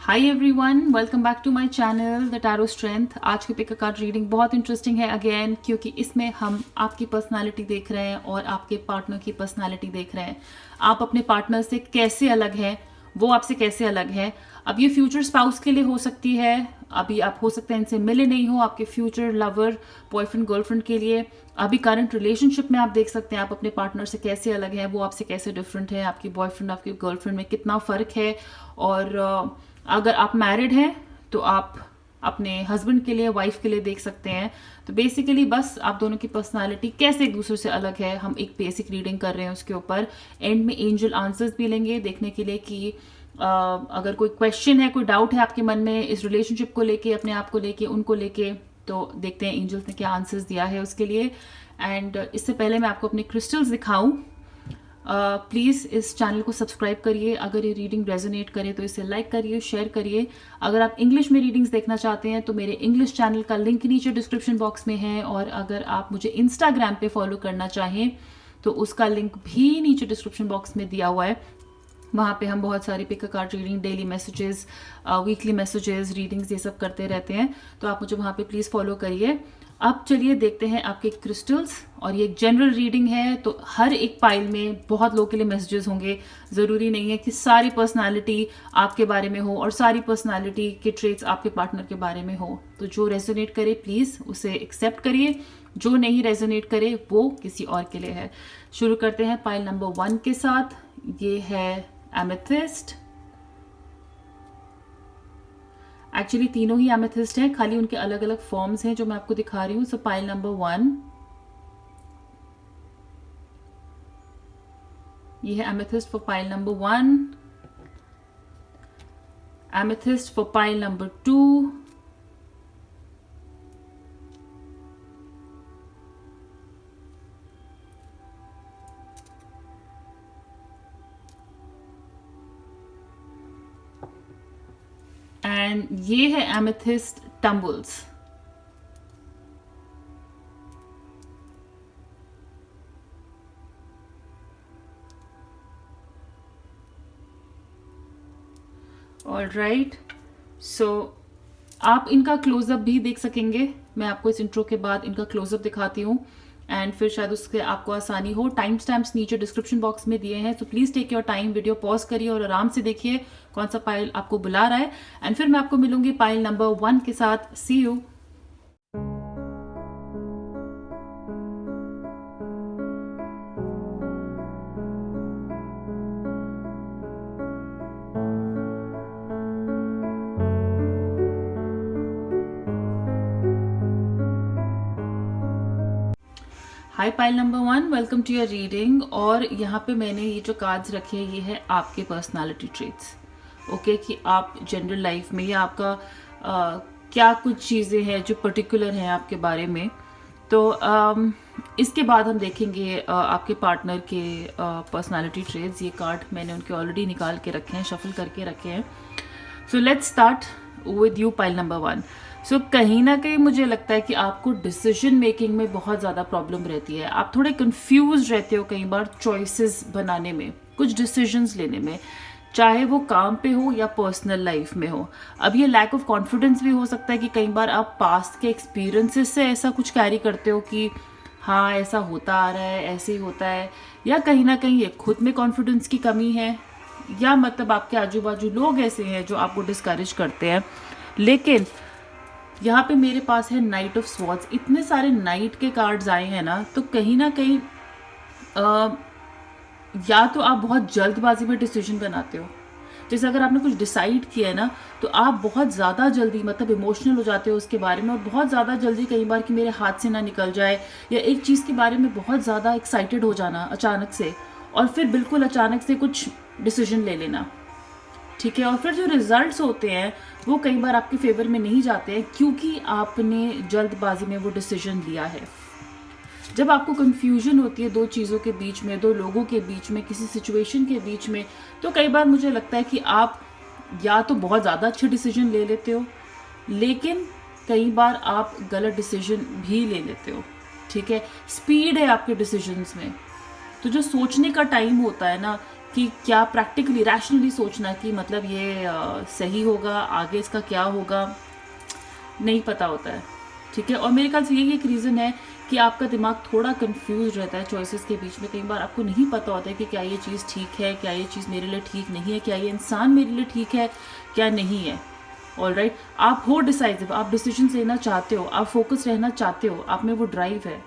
Hi everyone, welcome back to my channel the tarot strength. आज की pick card reading बहुत interesting है again, क्योंकि इसमें हम आपकी पर्सनालिटी देख रहे हैं और आपके पार्टनर की पर्सनालिटी देख रहे हैं। आप अपने पार्टनर से कैसे अलग हैं, वो आपसे कैसे अलग है। अब ये फ्यूचर स्पाउस के लिए हो सकती है, अभी आप हो सकते हैं इनसे मिले नहीं हो, आपके फ्यूचर लवर, बॉयफ्रेंड, गर्लफ्रेंड के लिए। अभी करंट रिलेशनशिप में आप देख सकते हैं आप अपने पार्टनर से कैसे अलग है, वो आपसे कैसे डिफरेंट है, आपकी बॉयफ्रेंड आपकी गर्लफ्रेंड में कितना फ़र्क है। और अगर आप मैरिड हैं तो आप अपने हस्बैंड के लिए, वाइफ के लिए देख सकते हैं। तो बेसिकली बस आप दोनों की पर्सनालिटी कैसे एक दूसरे से अलग है, हम एक बेसिक रीडिंग कर रहे हैं उसके ऊपर। एंड में एंजल आंसर्स भी लेंगे देखने के लिए कि अगर कोई क्वेश्चन है, कोई डाउट है आपके मन में इस रिलेशनशिप को लेके, अपने आप को लेके, उनको लेके, तो देखते हैं एंजल्स ने क्या आंसर्स दिया है उसके लिए। एंड इससे पहले मैं आपको अपने क्रिस्टल्स दिखाऊं, प्लीज़ इस चैनल को सब्सक्राइब करिए। अगर ये रीडिंग रेजोनेट करे तो इसे लाइक करिए, शेयर करिए। अगर आप इंग्लिश में रीडिंग्स देखना चाहते हैं तो मेरे इंग्लिश चैनल का लिंक नीचे डिस्क्रिप्शन बॉक्स में है, और अगर आप मुझे इंस्टाग्राम पे फॉलो करना चाहें तो उसका लिंक भी नीचे डिस्क्रिप्शन बॉक्स में दिया हुआ है। वहाँ पे हम बहुत सारी pick card reading, daily messages, weekly messages, readings ये सब करते रहते हैं, तो आप मुझे वहाँ पे प्लीज़ फॉलो करिए। अब चलिए देखते हैं आपके क्रिस्टल्स। और ये एक जनरल रीडिंग है, तो हर एक पाइल में बहुत लोगों के लिए मैसेजेस होंगे। ज़रूरी नहीं है कि सारी पर्सनालिटी आपके बारे में हो और सारी पर्सनालिटी के ट्रेट्स आपके पार्टनर के बारे में हो। तो जो रेजोनेट करे प्लीज़ उसे एक्सेप्ट करिए, जो नहीं रेजोनेट करे वो किसी और के लिए है। शुरू करते हैं पाइल नंबर 1 के साथ। ये है एमेथिस्ट। एक्चुअली तीनों ही एमेथिस्ट हैं, खाली उनके अलग अलग फॉर्म्स हैं जो मैं आपको दिखा रही हूँ। सो पाइल नंबर 1, ये है amethyst for pile number 1, amethyst for pile number 2, and ये है एमेथिस्ट टम्बल्स। ऑलराइट, सो आप इनका क्लोजअप भी देख सकेंगे। मैं आपको इस इंट्रो के बाद इनका क्लोजअप दिखाती हूँ, एंड फिर शायद उसके आपको आसानी हो। टाइम स्टैम्प्स नीचे डिस्क्रिप्शन बॉक्स में दिए हैं, so please take your time, video pause करिए और आराम से देखिए कौन सा पाइल आपको बुला रहा है। एंड फिर मैं आपको मिलूंगी पाइल नंबर 1 के साथ। See you. Hi pile number 1, welcome to your reading. और यहाँ पे मैंने ये जो कार्ड्स रखे हैं ये है आपके पर्सनालिटी ट्रेट्स। ओके, कि आप जनरल लाइफ में या आपका क्या कुछ चीज़ें हैं जो पर्टिकुलर हैं आपके बारे में। तो इसके बाद हम देखेंगे आपके पार्टनर के पर्सनालिटी ट्रेट्स। ये कार्ड मैंने उनके ऑलरेडी निकाल के रखे हैं, शफल करके रखे हैं। So let's start with you pile number 1। सो कहीं ना कहीं मुझे लगता है कि आपको डिसीजन मेकिंग में बहुत ज़्यादा प्रॉब्लम रहती है। आप थोड़े कंफ्यूज रहते हो कई बार चॉइसेस बनाने में, कुछ डिसीजंस लेने में, चाहे वो काम पे हो या पर्सनल लाइफ में हो। अब ये लैक ऑफ कॉन्फिडेंस भी हो सकता है कि कई बार आप पास्ट के एक्सपीरियंसेस से ऐसा कुछ कैरी करते हो कि हाँ ऐसा होता आ रहा है, ऐसे ही होता है, या कहीं ना कहीं ये खुद में कॉन्फिडेंस की कमी है, या मतलब आपके आजू बाजू लोग ऐसे हैं जो आपको डिस्करेज करते हैं। लेकिन यहाँ पे मेरे पास है नाइट ऑफ स्वॉर्ड्स। इतने सारे नाइट के कार्ड्स आए हैं ना, तो कहीं ना कहीं या तो आप बहुत जल्दबाजी में डिसीजन बनाते हो। जैसे अगर आपने कुछ डिसाइड किया है ना, तो आप बहुत ज़्यादा जल्दी मतलब इमोशनल हो जाते हो उसके बारे में, और बहुत ज़्यादा जल्दी कई बार कि मेरे हाथ से ना निकल जाए, या एक चीज़ के बारे में बहुत ज़्यादा एक्साइटेड हो जाना अचानक से, और फिर बिल्कुल अचानक से कुछ डिसीजन ले लेना। ठीक है, और फिर जो रिजल्ट्स होते हैं वो कई बार आपके फेवर में नहीं जाते हैं, क्योंकि आपने जल्दबाजी में वो डिसीजन लिया है। जब आपको कंफ्यूजन होती है दो चीज़ों के बीच में, दो लोगों के बीच में, किसी सिचुएशन के बीच में, तो कई बार मुझे लगता है कि आप या तो बहुत ज़्यादा अच्छे डिसीजन ले लेते हो, लेकिन कई बार आप गलत डिसीजन भी ले लेते हो। ठीक है, स्पीड है आपके डिसीजंस में। तो जो सोचने का टाइम होता है ना कि क्या प्रैक्टिकली रैशनली सोचना कि मतलब ये सही होगा, आगे इसका क्या होगा, नहीं पता होता है। ठीक है, और मेरे ख्याल से यही एक रीज़न है कि आपका दिमाग थोड़ा कंफ्यूज रहता है चॉइसेस के बीच में। कई बार आपको नहीं पता होता है कि क्या ये चीज़ ठीक है, क्या ये चीज़ मेरे लिए ठीक नहीं है, क्या ये इंसान मेरे लिए ठीक है, क्या नहीं है। ऑलराइट, आप हो डिसाइसिव, आप डिसीजन लेना चाहते हो, आप फोकस रहना चाहते हो, आप में वो ड्राइव है,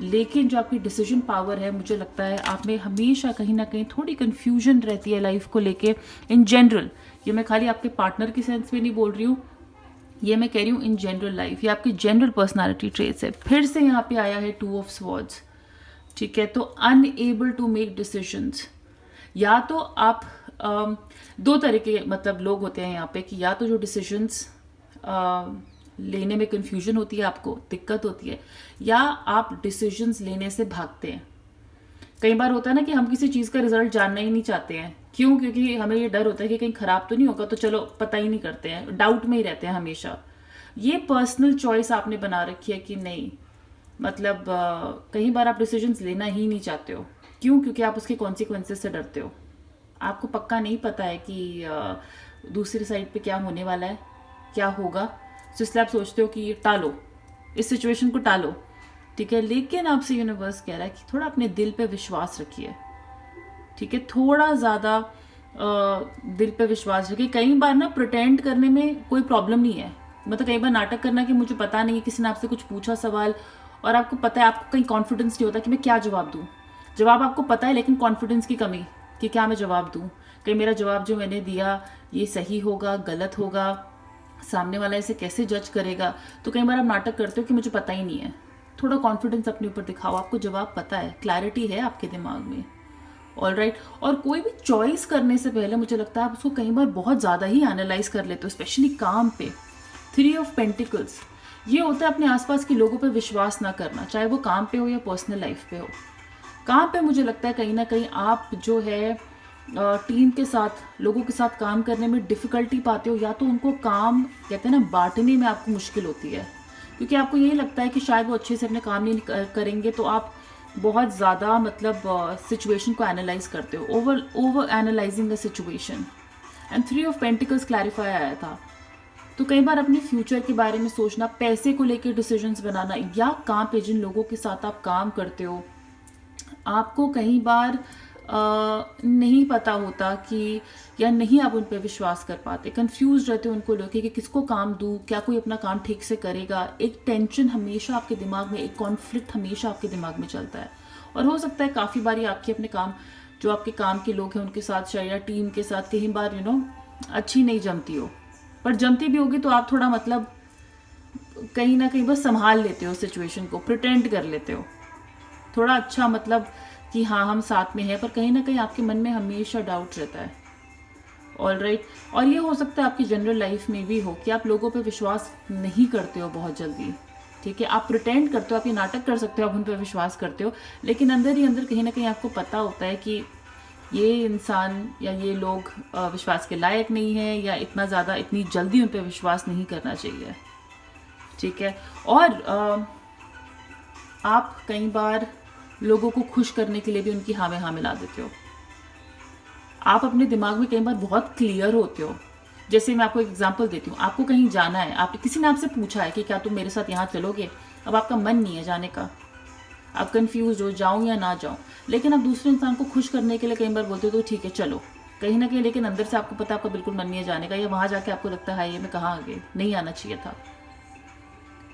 लेकिन जो आपकी डिसीजन पावर है, मुझे लगता है आप में हमेशा कहीं ना कहीं थोड़ी कन्फ्यूजन रहती है लाइफ को लेके इन जनरल। ये मैं खाली आपके पार्टनर की सेंस में नहीं बोल रही हूँ, ये मैं कह रही हूँ इन जनरल लाइफ, ये आपकी जनरल पर्सनालिटी ट्रेट्स है। फिर से यहाँ पे आया है 2 ऑफ स्वॉर्ड्स। ठीक है, तो अनएबल टू मेक डिसीजंस, या तो आप दो तरह के मतलब लोग होते हैं यहाँ पे कि या तो जो डिसीजंस लेने में कन्फ्यूजन होती है, आपको दिक्कत होती है, या आप डिसीजंस लेने से भागते हैं। कई बार होता है ना कि हम किसी चीज़ का रिजल्ट जानना ही नहीं चाहते हैं। क्यों? क्योंकि हमें ये डर होता है कि कहीं खराब तो नहीं होगा, तो चलो पता ही नहीं करते हैं, डाउट में ही रहते हैं हमेशा। ये पर्सनल चॉइस आपने बना रखी है कि नहीं, मतलब कई बार आप डिसीजंस लेना ही नहीं चाहते हो। क्यों? क्योंकि आप उसके कॉन्सिक्वेंसेस से डरते हो। आपको पक्का नहीं पता है कि दूसरी साइड पे क्या होने वाला है, क्या होगा, तो इसलिए आप सोचते हो कि ये टालो, इस सिचुएशन को टालो। ठीक है, लेकिन आपसे यूनिवर्स कह रहा है कि थोड़ा अपने दिल पे विश्वास रखिए। ठीक है, थोड़ा ज़्यादा दिल पे विश्वास रखिए। कई बार ना प्रिटेंड करने में कोई प्रॉब्लम नहीं है, मतलब कई बार नाटक करना कि मुझे पता नहीं है, किसी ने आपसे कुछ पूछा सवाल और आपको पता है, आपको कहीं कॉन्फिडेंस नहीं होता कि मैं क्या जवाब दूँ। जवाब आपको पता है लेकिन कॉन्फिडेंस की कमी कि क्या मैं जवाब दूँ, कहीं मेरा जवाब जो मैंने दिया ये सही होगा, गलत होगा, सामने वाला इसे कैसे जज करेगा। तो कई बार आप नाटक करते हो कि मुझे पता ही नहीं है। थोड़ा कॉन्फिडेंस अपने ऊपर दिखाओ, आपको जवाब पता है, क्लैरिटी है आपके दिमाग में। ऑलराइट, और कोई भी चॉइस करने से पहले मुझे लगता है आप उसको कई बार बहुत ज़्यादा ही एनालाइज कर लेते हो, स्पेशली काम पे। 3 ऑफ पेंटिकल्स, ये होता है अपने आसपास के लोगों पे विश्वास ना करना, चाहे वो काम पे हो या पर्सनल लाइफ पे हो। काम पे मुझे लगता है कहीं ना कहीं आप जो है टीम के साथ, लोगों के साथ काम करने में डिफ़िकल्टी पाते हो, या तो उनको काम कहते हैं ना बांटने में आपको मुश्किल होती है, क्योंकि आपको यही लगता है कि शायद वो अच्छे से अपने काम नहीं करेंगे, तो आप बहुत ज़्यादा मतलब सिचुएशन को एनालाइज करते हो, over analysing the situation. And 3 of pentacles clarify आया था। तो कई बार अपने फ्यूचर के बारे में सोचना, पैसे को लेकर डिसीजंस बनाना, या काम पे जिन लोगों के साथ आप काम करते हो, आपको कई बार नहीं पता होता कि, या नहीं आप उन पर विश्वास कर पाते, कंफ्यूज रहते हो उनको लेके कि किसको काम दूँ, क्या कोई अपना काम ठीक से करेगा। एक टेंशन हमेशा आपके दिमाग में, एक कॉन्फ्लिक्ट हमेशा आपके दिमाग में चलता है। और हो सकता है काफ़ी बारी आपकी अपने काम, जो आपके काम के लोग हैं उनके साथ या टीम के साथ कई बार अच्छी नहीं जमती हो, पर जमती भी होगी तो आप थोड़ा मतलब कहीं ना कहीं बस संभाल लेते हो सिचुएशन को, प्रिटेंड कर लेते हो थोड़ा अच्छा, मतलब कि हाँ हम साथ में हैं, पर कहीं ना कहीं आपके मन में हमेशा डाउट रहता है। ऑलराइट, और ये हो सकता है आपकी जनरल लाइफ में भी हो कि आप लोगों पे विश्वास नहीं करते हो बहुत जल्दी। ठीक है, आप प्रिटेंड करते हो, आप ये नाटक कर सकते हो, आप उन पर विश्वास करते हो, लेकिन अंदर ही अंदर कहीं ना कहीं आपको पता होता है कि ये इंसान या ये लोग विश्वास के लायक नहीं है, या इतना ज़्यादा इतनी जल्दी उन पर विश्वास नहीं करना चाहिए। ठीक है, और आप कई बार लोगों को खुश करने के लिए भी उनकी हाँ में हाँ मिला देते हो। आप अपने दिमाग में कई बार बहुत क्लियर होते हो। जैसे मैं आपको एक एग्जांपल देती हूँ, आपको कहीं जाना है, आप किसी ने आपसे पूछा है कि क्या तुम मेरे साथ यहाँ चलोगे, अब आपका मन नहीं है जाने का, आप कंफ्यूज हो जाऊँ या ना जाऊँ, लेकिन आप दूसरे इंसान को खुश करने के लिए कई बार बोलते हो तो ठीक है चलो, कहीं ना कहीं लेकिन अंदर से आपको पता है आपका बिल्कुल मन नहीं है जाने का, या वहाँ जाके आपको लगता है ये मैं कहाँ आ गई, नहीं आना चाहिए था।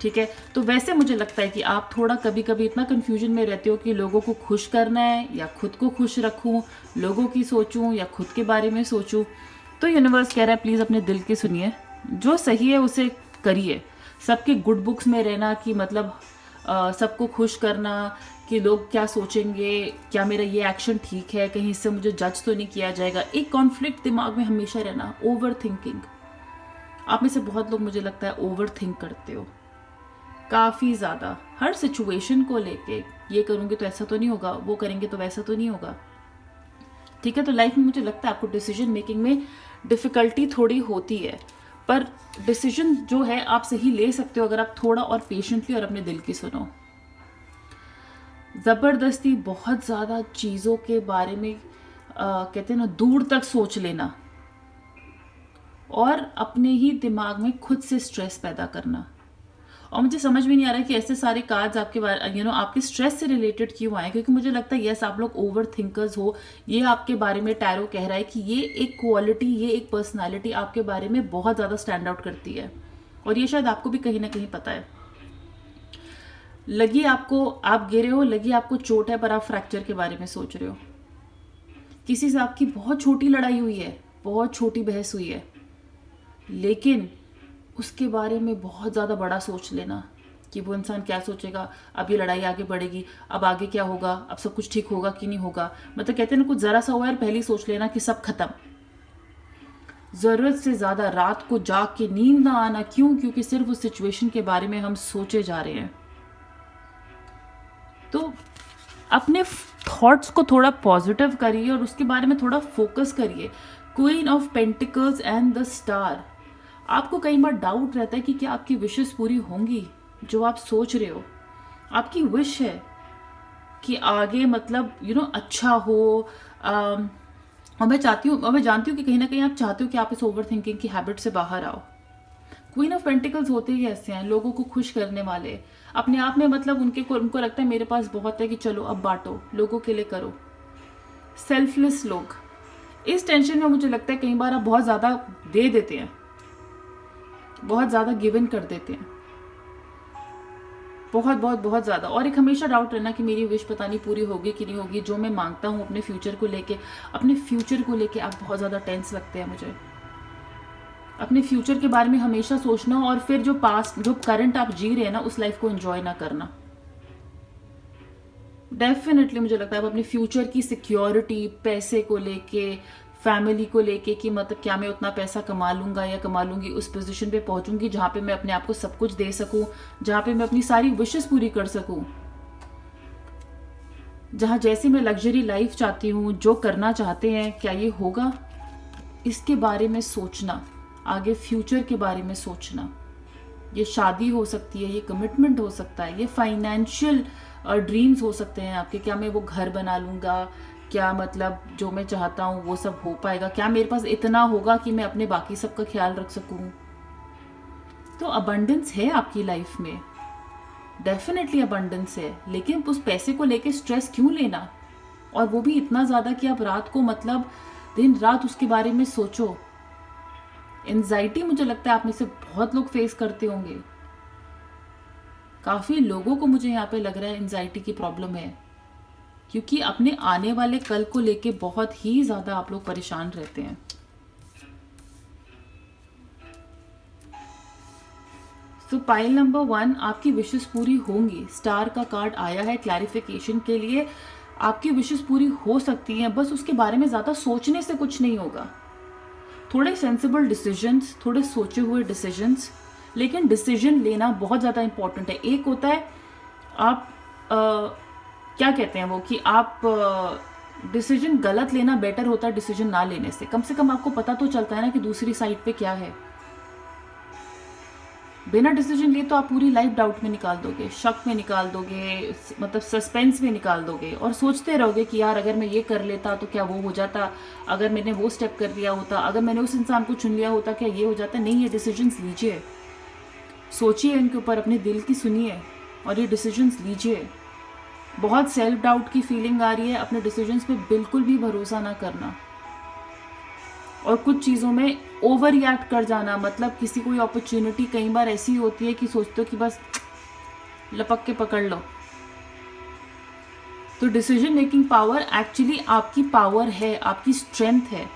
ठीक है, तो वैसे मुझे लगता है कि आप थोड़ा कभी कभी इतना कन्फ्यूजन में रहते हो कि लोगों को खुश करना है या खुद को खुश रखूं, लोगों की सोचूं या खुद के बारे में सोचूं। तो यूनिवर्स कह रहा है प्लीज़ अपने दिल की सुनिए, जो सही है उसे करिए। सबके गुड बुक्स में रहना कि मतलब सबको खुश करना कि लोग क्या सोचेंगे, क्या मेरा ये एक्शन ठीक है, कहीं इससे मुझे जज तो नहीं किया जाएगा, एक कॉन्फ्लिक्ट दिमाग में हमेशा रहना, ओवर थिंकिंग। आप में से बहुत लोग मुझे लगता है ओवर थिंक करते हो काफ़ी ज़्यादा, हर सिचुएशन को लेके, ये करूँगी तो ऐसा तो नहीं होगा, वो करेंगे तो वैसा तो नहीं होगा। ठीक है, तो लाइफ में मुझे लगता है आपको डिसीजन मेकिंग में डिफ़िकल्टी थोड़ी होती है, पर डिसीजन जो है आप सही ले सकते हो अगर आप थोड़ा और पेशेंटली और अपने दिल की सुनो। ज़बरदस्ती बहुत ज़्यादा चीज़ों के बारे में कहते हैं ना, दूर तक सोच लेना और अपने ही दिमाग में खुद से स्ट्रेस पैदा करना। और मुझे समझ में नहीं आ रहा है कि ऐसे सारे कार्ड्स आपके बारे आपके स्ट्रेस से रिलेटेड क्यों आए, क्योंकि मुझे लगता है यस आप लोग ओवर थिंकर्स हो। ये आपके बारे में टैरो कह रहा है कि ये एक क्वालिटी, ये एक पर्सनालिटी आपके बारे में बहुत ज़्यादा स्टैंड आउट करती है, और ये शायद आपको भी कहीं ना कहीं पता है। लगी आपको, आप गिरे हो, लगी आपको चोट है, पर आप फ्रैक्चर के बारे में सोच रहे हो। किसी से आपकी बहुत छोटी लड़ाई हुई है, बहुत छोटी बहस हुई है, लेकिन उसके बारे में बहुत ज़्यादा बड़ा सोच लेना कि वो इंसान क्या सोचेगा, अब ये लड़ाई आगे बढ़ेगी, अब आगे क्या होगा, अब सब कुछ ठीक होगा कि नहीं होगा। मतलब कहते हैं ना, कुछ ज़रा सा हुआ है पहले ही सोच लेना कि सब खत्म। ज़रूरत से ज़्यादा रात को जाग के नींद ना आना, क्यों? क्योंकि सिर्फ उस सिचुएशन के बारे में हम सोचे जा रहे हैं। तो अपने थॉट्स को थोड़ा पॉजिटिव करिए और उसके बारे में थोड़ा फोकस करिए। Queen of pentacles and the star. आपको कई बार डाउट रहता है कि क्या आपकी विशेस पूरी होंगी जो आप सोच रहे हो। आपकी विश है कि आगे मतलब अच्छा हो। और मैं चाहती हूँ और मैं जानती हूँ कि कहीं ना कहीं आप चाहते हो कि आप इस ओवर थिंकिंग की हैबिट से बाहर आओ। क्वीन ऑफ पेंटिकल्स होते ही ऐसे हैं, लोगों को खुश करने वाले, अपने आप में मतलब उनको लगता है मेरे पास बहुत है कि चलो अब बांटो, लोगों के लिए करो। सेल्फलेस लोग। इस टेंशन में मुझे लगता है कई बार आप बहुत ज़्यादा दे देते हैं, बहुत ज़्यादा गिव इन कर देते हैं, बहुत बहुत बहुत ज़्यादा। और एक हमेशा डाउट रहना कि मेरी विश पता नहीं पूरी होगी कि नहीं होगी, जो मैं मांगता हूँ अपने फ्यूचर को लेके आप बहुत ज़्यादा टेंस लगते हैं मुझे। अपने फ्यूचर के बारे में हमेशा सोचना और फिर जो करंट आप जी रहे हैं ना, उस लाइफ को एंजॉय ना करना। डेफिनेटली मुझे लगता है आप अपने फ्यूचर की सिक्योरिटी, पैसे को लेके, फैमिली को लेके कि मतलब क्या मैं उतना पैसा कमा लूंगा या कमा लूंगी, उस पोजीशन पे पहुंचूंगी जहां पे मैं अपने आप को सब कुछ दे सकूं, जहां पे मैं अपनी सारी विशेस पूरी कर सकूं, जहां जैसे मैं लग्जरी लाइफ चाहती हूं, जो करना चाहते हैं, क्या ये होगा? इसके बारे में सोचना, आगे फ्यूचर के बारे में सोचना। ये शादी हो सकती है, ये कमिटमेंट हो सकता है, ये फाइनेंशियल ड्रीम्स हो सकते हैं आपके। क्या मैं वो घर बना लूंगा, क्या मतलब जो मैं चाहता हूँ वो सब हो पाएगा, क्या मेरे पास इतना होगा कि मैं अपने बाकी सब का ख्याल रख सकूं। तो अबंडेंस है आपकी लाइफ में, डेफिनेटली अबंडेंस है, लेकिन उस पैसे को लेके स्ट्रेस क्यों लेना, और वो भी इतना ज़्यादा कि आप रात को मतलब दिन रात उसके बारे में सोचो। एंजाइटी मुझे लगता है आप में से बहुत लोग फेस करते होंगे। काफ़ी लोगों को मुझे यहाँ पे लग रहा है एंजाइटी की प्रॉब्लम है, क्योंकि अपने आने वाले कल को लेके बहुत ही ज़्यादा आप लोग परेशान रहते हैं। तो पाइल नंबर 1, आपकी विशेस पूरी होंगी। स्टार का कार्ड आया है क्लैरिफिकेशन के लिए। आपकी विशेस पूरी हो सकती हैं, बस उसके बारे में ज़्यादा सोचने से कुछ नहीं होगा। थोड़े सेंसिबल डिसीजंस, थोड़े सोचे हुए डिसीजंस, लेकिन डिसीजन लेना बहुत ज़्यादा इंपॉर्टेंट है। एक होता है आप क्या कहते हैं वो कि आप डिसीजन गलत लेना बेटर होता है डिसीजन ना लेने से। कम कम आपको पता तो चलता है ना कि दूसरी साइड पे क्या है। बिना डिसीजन लिए तो आप पूरी लाइफ डाउट में निकाल दोगे, शक में निकाल दोगे, मतलब सस्पेंस में निकाल दोगे, और सोचते रहोगे कि यार अगर मैं ये कर लेता तो क्या वो हो जाता, अगर मैंने वो स्टेप कर लिया होता, अगर मैंने उस इंसान को चुन लिया होता क्या ये हो जाता। नहीं, ये डिसीजंस लीजिए, सोचिए इनके ऊपर, अपने दिल की सुनिए और ये डिसीजंस लीजिए। बहुत सेल्फ डाउट की फीलिंग आ रही है, अपने डिसीजंस पे बिल्कुल भी भरोसा ना करना, और कुछ चीज़ों में ओवर रिएक्ट कर जाना। मतलब किसी कोई अपॉर्चुनिटी कई बार ऐसी होती है कि सोचते हो कि बस लपक के पकड़ लो। तो डिसीजन मेकिंग पावर एक्चुअली आपकी पावर है, आपकी स्ट्रेंथ है,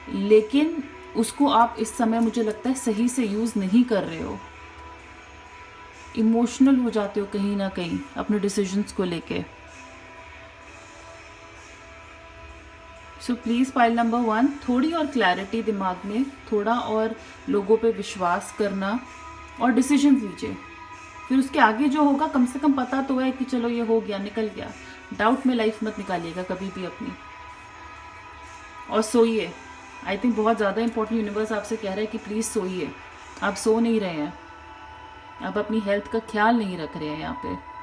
लेकिन उसको आप इस समय मुझे लगता है सही से यूज़ नहीं कर रहे हो। इमोशनल हो जाते हो कहीं ना कहीं अपने डिसीजंस को लेके। सो प्लीज़ पाइल नंबर 1, थोड़ी और क्लैरिटी दिमाग में, थोड़ा और लोगों पे विश्वास करना और डिसीजन लीजिए। फिर उसके आगे जो होगा कम से कम पता तो है कि चलो ये हो गया, निकल गया। डाउट में लाइफ मत निकालिएगा कभी भी अपनी। और सोइए। आई थिंक बहुत ज़्यादा इंपॉर्टेंट यूनिवर्स आपसे कह रहा है कि प्लीज़ सोइए। आप सो नहीं रहे हैं, आप अपनी हेल्थ का ख्याल नहीं रख रहे हैं यहाँ पे।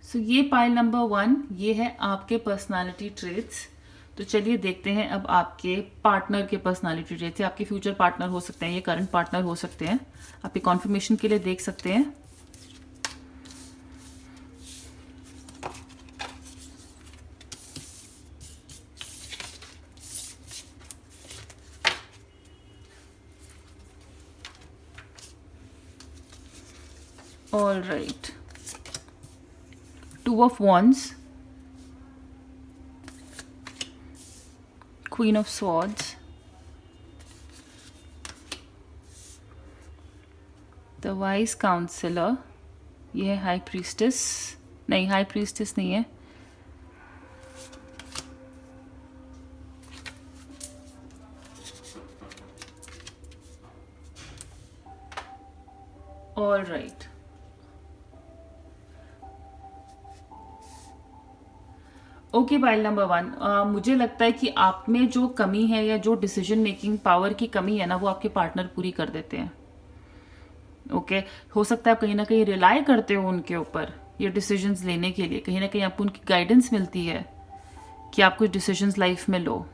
सो ये पाइल नंबर 1, ये है आपके पर्सनालिटी ट्रेट्स। तो चलिए देखते हैं अब आपके पार्टनर के पर्सनालिटी ट्रेट्स। आपके फ्यूचर पार्टनर हो सकते हैं, ये करंट पार्टनर हो सकते हैं। आप ये कॉन्फर्मेशन के लिए देख सकते हैं। All right, 2 of Wands, Queen of Swords, The Wise Counselor, ये है High Priestess, नहीं High Priestess नहीं है, all right. Okay, pile number 1, मुझे लगता है कि आप में जो कमी है या जो डिसीजन मेकिंग पावर की कमी है ना, वो आपके पार्टनर पूरी कर देते हैं। ओके, हो सकता है आप कहीं ना कहीं रिलाई करते हो उनके ऊपर ये डिसीजंस लेने के लिए, कहीं ना कहीं आपको उनकी गाइडेंस मिलती है कि आप कुछ डिसीजंस लाइफ में लो।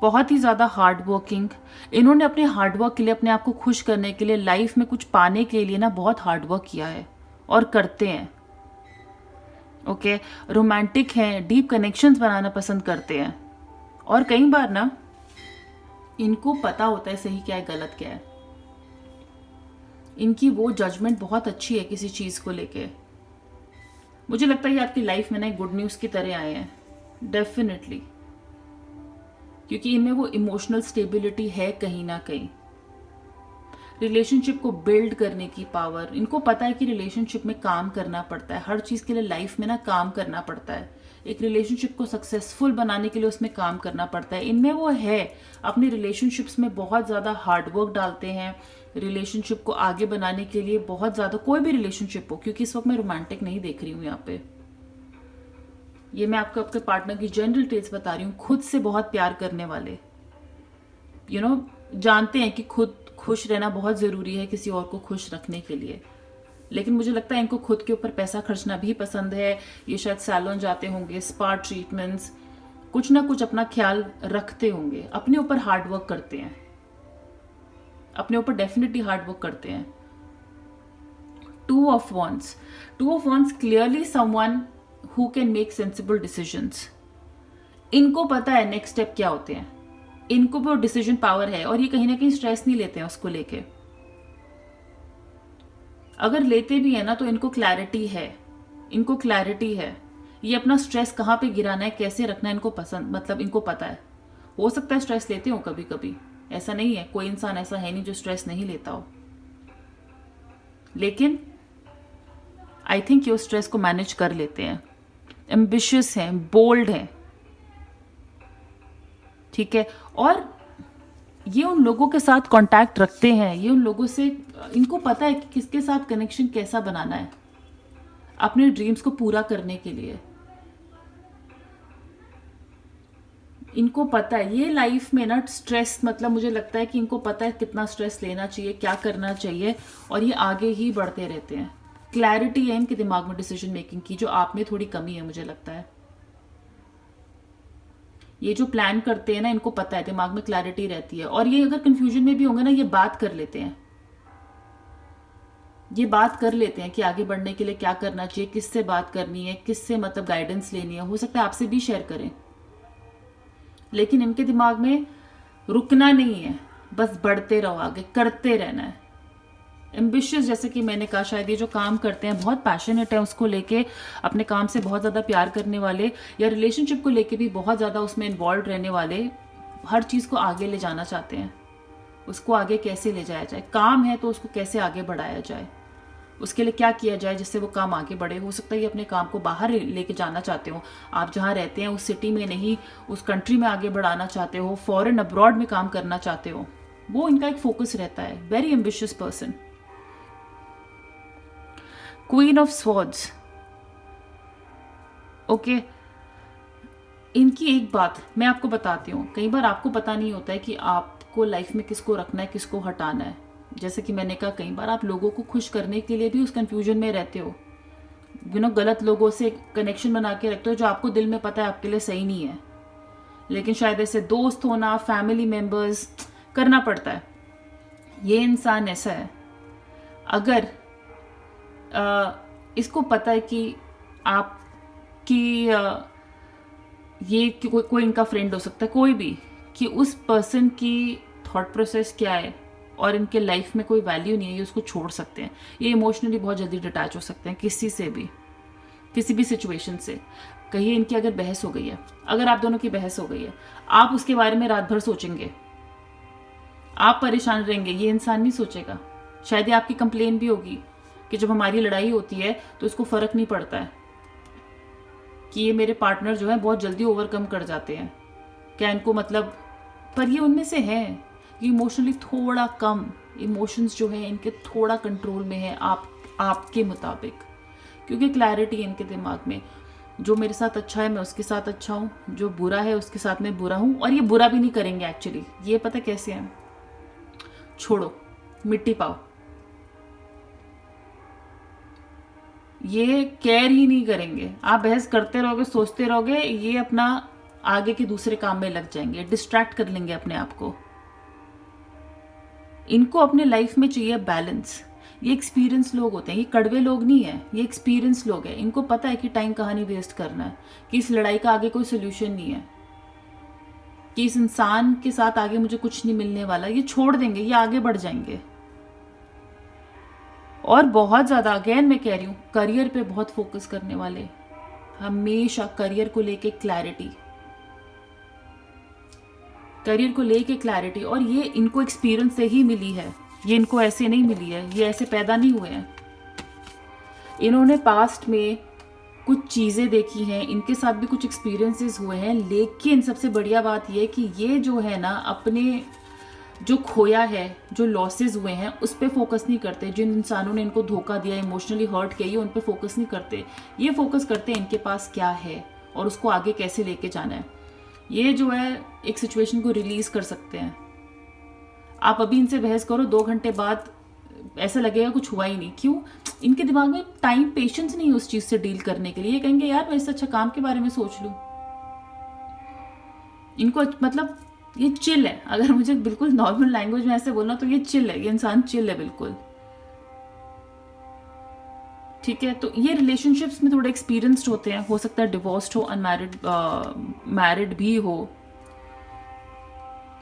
बहुत ही ज़्यादा हार्ड वर्किंग, इन्होंने अपने हार्ड वर्क के लिए, अपने आप को खुश करने के लिए, लाइफ में कुछ पाने के लिए ना बहुत हार्ड वर्क किया है और करते हैं। ओके, रोमांटिक हैं, डीप कनेक्शंस बनाना पसंद करते हैं, और कई बार ना इनको पता होता है सही क्या है गलत क्या है। इनकी वो जजमेंट बहुत अच्छी है किसी चीज को लेके। मुझे लगता है ये आपकी लाइफ में ना एक गुड न्यूज की तरह आए हैं डेफिनेटली, क्योंकि इनमें वो इमोशनल स्टेबिलिटी है कहीं ना कहीं। रिलेशनशिप को बिल्ड करने की पावर, इनको पता है कि रिलेशनशिप में काम करना पड़ता है, हर चीज के लिए लाइफ में ना काम करना पड़ता है। एक रिलेशनशिप को सक्सेसफुल बनाने के लिए उसमें काम करना पड़ता है। इनमें वो है, अपनी रिलेशनशिप्स में बहुत ज्यादा हार्डवर्क डालते हैं, रिलेशनशिप को आगे बनाने के लिए बहुत ज्यादा, कोई भी रिलेशनशिप हो, क्योंकि इस वक्त मैं रोमांटिक नहीं देख रही हूँ यहाँ पे, ये मैं आपको आपके पार्टनर की जनरल ट्रेट्स बता रही हूँ। खुद से बहुत प्यार करने वाले, यू नो, जानते हैं कि खुद खुश रहना बहुत ज़रूरी है किसी और को खुश रखने के लिए, लेकिन मुझे लगता है इनको खुद के ऊपर पैसा खर्चना भी पसंद है। ये शायद सैलून जाते होंगे, स्पा ट्रीटमेंट्स, कुछ ना कुछ अपना ख्याल रखते होंगे, अपने ऊपर हार्ड वर्क करते हैं, अपने ऊपर डेफिनेटली हार्ड वर्क करते हैं। 2 of Wands, 2 of Wands clearly someone who can make sensible decisions. इनको पता है नेक्स्ट स्टेप क्या होते हैं, इनको भी डिसीजन पावर है, और ये कहीं ना कहीं स्ट्रेस नहीं लेते हैं उसको लेके। अगर लेते भी है ना तो इनको क्लैरिटी है, इनको क्लैरिटी है, ये अपना स्ट्रेस कहाँ पे गिराना है, कैसे रखना है, इनको पसंद, मतलब इनको पता है। हो सकता है स्ट्रेस लेते हो कभी कभी, ऐसा नहीं है, कोई इंसान ऐसा है नहीं जो स्ट्रेस नहीं लेता हो, लेकिन आई थिंक ये स्ट्रेस को मैनेज कर लेते हैं। एम्बिशियस हैं, बोल्ड हैं, ठीक है, और ये उन लोगों के साथ कांटेक्ट रखते हैं, ये उन लोगों से, इनको पता है कि किसके साथ कनेक्शन कैसा बनाना है अपने ड्रीम्स को पूरा करने के लिए। इनको पता है ये लाइफ में ना स्ट्रेस, मतलब मुझे लगता है कि इनको पता है कितना स्ट्रेस लेना चाहिए, क्या करना चाहिए, और ये आगे ही बढ़ते रहते हैं। क्लैरिटी है इनके दिमाग में डिसीजन मेकिंग की, जो आप में थोड़ी कमी है मुझे लगता है। ये जो प्लान करते हैं ना, इनको पता है, दिमाग में क्लैरिटी रहती है, और ये अगर कंफ्यूजन में भी होंगे ना, ये बात कर लेते हैं, ये बात कर लेते हैं कि आगे बढ़ने के लिए क्या करना चाहिए, किससे बात करनी है, किससे मतलब गाइडेंस लेनी है, हो सकता है आपसे भी शेयर करें, लेकिन इनके दिमाग में रुकना नहीं है, बस बढ़ते रहो, आगे करते रहना है। एम्बिशियस, जैसे कि मैंने कहा, शायद ये जो काम करते हैं बहुत पैशनेट है उसको लेके, अपने काम से बहुत ज़्यादा प्यार करने वाले, या रिलेशनशिप को लेके भी बहुत ज़्यादा उसमें इन्वॉल्व रहने वाले, हर चीज़ को आगे ले जाना चाहते हैं, उसको आगे कैसे ले जाया जाए, काम है तो उसको कैसे आगे बढ़ाया जाए, उसके लिए क्या किया जाए जिससे वो काम आगे बढ़े। हो सकता है ये अपने काम को बाहर लेके जाना चाहते हो, आप जहाँ रहते हैं उस सिटी में नहीं, उस कंट्री में आगे बढ़ाना चाहते हो, फॉरेन अब्रॉड में काम करना चाहते हो, वो इनका एक फोकस रहता है। Very ambitious person. Queen of swords, okay, इनकी एक बात मैं आपको बताती हूँ, कई बार आपको पता नहीं होता है कि आपको लाइफ में किसको रखना है, किसको हटाना है। जैसे कि मैंने कहा कई बार, आप लोगों को खुश करने के लिए भी उस कंफ्यूजन में रहते हो, गलत लोगों से कनेक्शन बना के रखते हो जो आपको दिल में पता है आपके लिए सही नहीं है, लेकिन शायद ऐसे दोस्त होना, फैमिली मेंबर्स, करना पड़ता है। ये इंसान ऐसा है, अगर इसको पता है कि आपकी ये कोई इनका फ्रेंड हो सकता है, कोई भी, कि उस पर्सन की थॉट प्रोसेस क्या है और इनके लाइफ में कोई वैल्यू नहीं है, ये उसको छोड़ सकते हैं। ये इमोशनली बहुत जल्दी डिटैच हो सकते हैं किसी से भी, किसी भी सिचुएशन से। कहिए इनकी अगर बहस हो गई है, अगर आप दोनों की बहस हो गई है, आप उसके बारे में रात भर सोचेंगे, आप परेशान रहेंगे, ये इंसान नहीं सोचेगा। शायद ये आपकी कंप्लेन भी होगी कि जब हमारी लड़ाई होती है तो इसको फर्क नहीं पड़ता है कि ये मेरे पार्टनर जो है बहुत जल्दी ओवरकम कर जाते हैं, क्या इनको मतलब, पर ये उनमें से है, ये इमोशनली थोड़ा कम, इमोशंस जो है इनके थोड़ा कंट्रोल में है आपके मुताबिक, क्योंकि क्लैरिटी है इनके दिमाग में, जो मेरे साथ अच्छा है मैं उसके साथ अच्छा हूँ, जो बुरा है उसके साथ मैं बुरा हूँ, और ये बुरा भी नहीं करेंगे एक्चुअली। ये पता कैसे है, छोड़ो, मिट्टी पाओ, ये केयर ही नहीं करेंगे। आप बहस करते रहोगे, सोचते रहोगे, ये अपना आगे के दूसरे काम में लग जाएंगे, डिस्ट्रैक्ट कर लेंगे अपने आप को। इनको अपने लाइफ में चाहिए बैलेंस। ये एक्सपीरियंस लोग होते हैं, ये कड़वे लोग नहीं है, ये एक्सपीरियंस लोग हैं। इनको पता है कि टाइम कहाँ नहीं वेस्ट करना है, कि इस लड़ाई का आगे कोई सोल्यूशन नहीं है, कि इस इंसान के साथ आगे मुझे कुछ नहीं मिलने वाला। ये छोड़ देंगे, ये आगे बढ़ जाएंगे। और बहुत ज़्यादा, अगेन मैं कह रही हूँ, करियर पे बहुत फोकस करने वाले, हमेशा करियर को लेके क्लैरिटी, करियर को लेके क्लैरिटी। और ये इनको एक्सपीरियंस से ही मिली है, ये इनको ऐसे नहीं मिली है, ये ऐसे पैदा नहीं हुए हैं। इन्होंने पास्ट में कुछ चीज़ें देखी हैं, इनके साथ भी कुछ एक्सपीरियंसेस हुए हैं, लेकिन सबसे बढ़िया बात यह कि ये जो है ना, अपने जो खोया है, जो लॉसेस हुए हैं, उस पर फोकस नहीं करते। जिन इंसानों ने इनको धोखा दिया, इमोशनली हर्ट किया, ये उन पर फोकस नहीं करते। ये फोकस करते हैं इनके पास क्या है और उसको आगे कैसे लेके जाना है। ये जो है एक सिचुएशन को रिलीज कर सकते हैं। आप अभी इनसे बहस करो, 2 घंटे बाद ऐसा लगेगा कुछ हुआ ही नहीं। क्यों? इनके दिमाग में टाइम, पेशेंस नहीं है उस चीज से डील करने के लिए। ये कहेंगे यार मैं इससे अच्छा काम के बारे में सोच लूं। इनको मतलब ये चिल है। अगर मुझे बिल्कुल नॉर्मल लैंग्वेज में ऐसे बोलना तो ये चिल है, ये इंसान चिल है बिल्कुल। ठीक है, तो ये रिलेशनशिप्स में थोड़े एक्सपीरियंस्ड होते हैं। हो सकता है डिवोर्स्ड हो, अनमैरिड, मैरिड भी हो,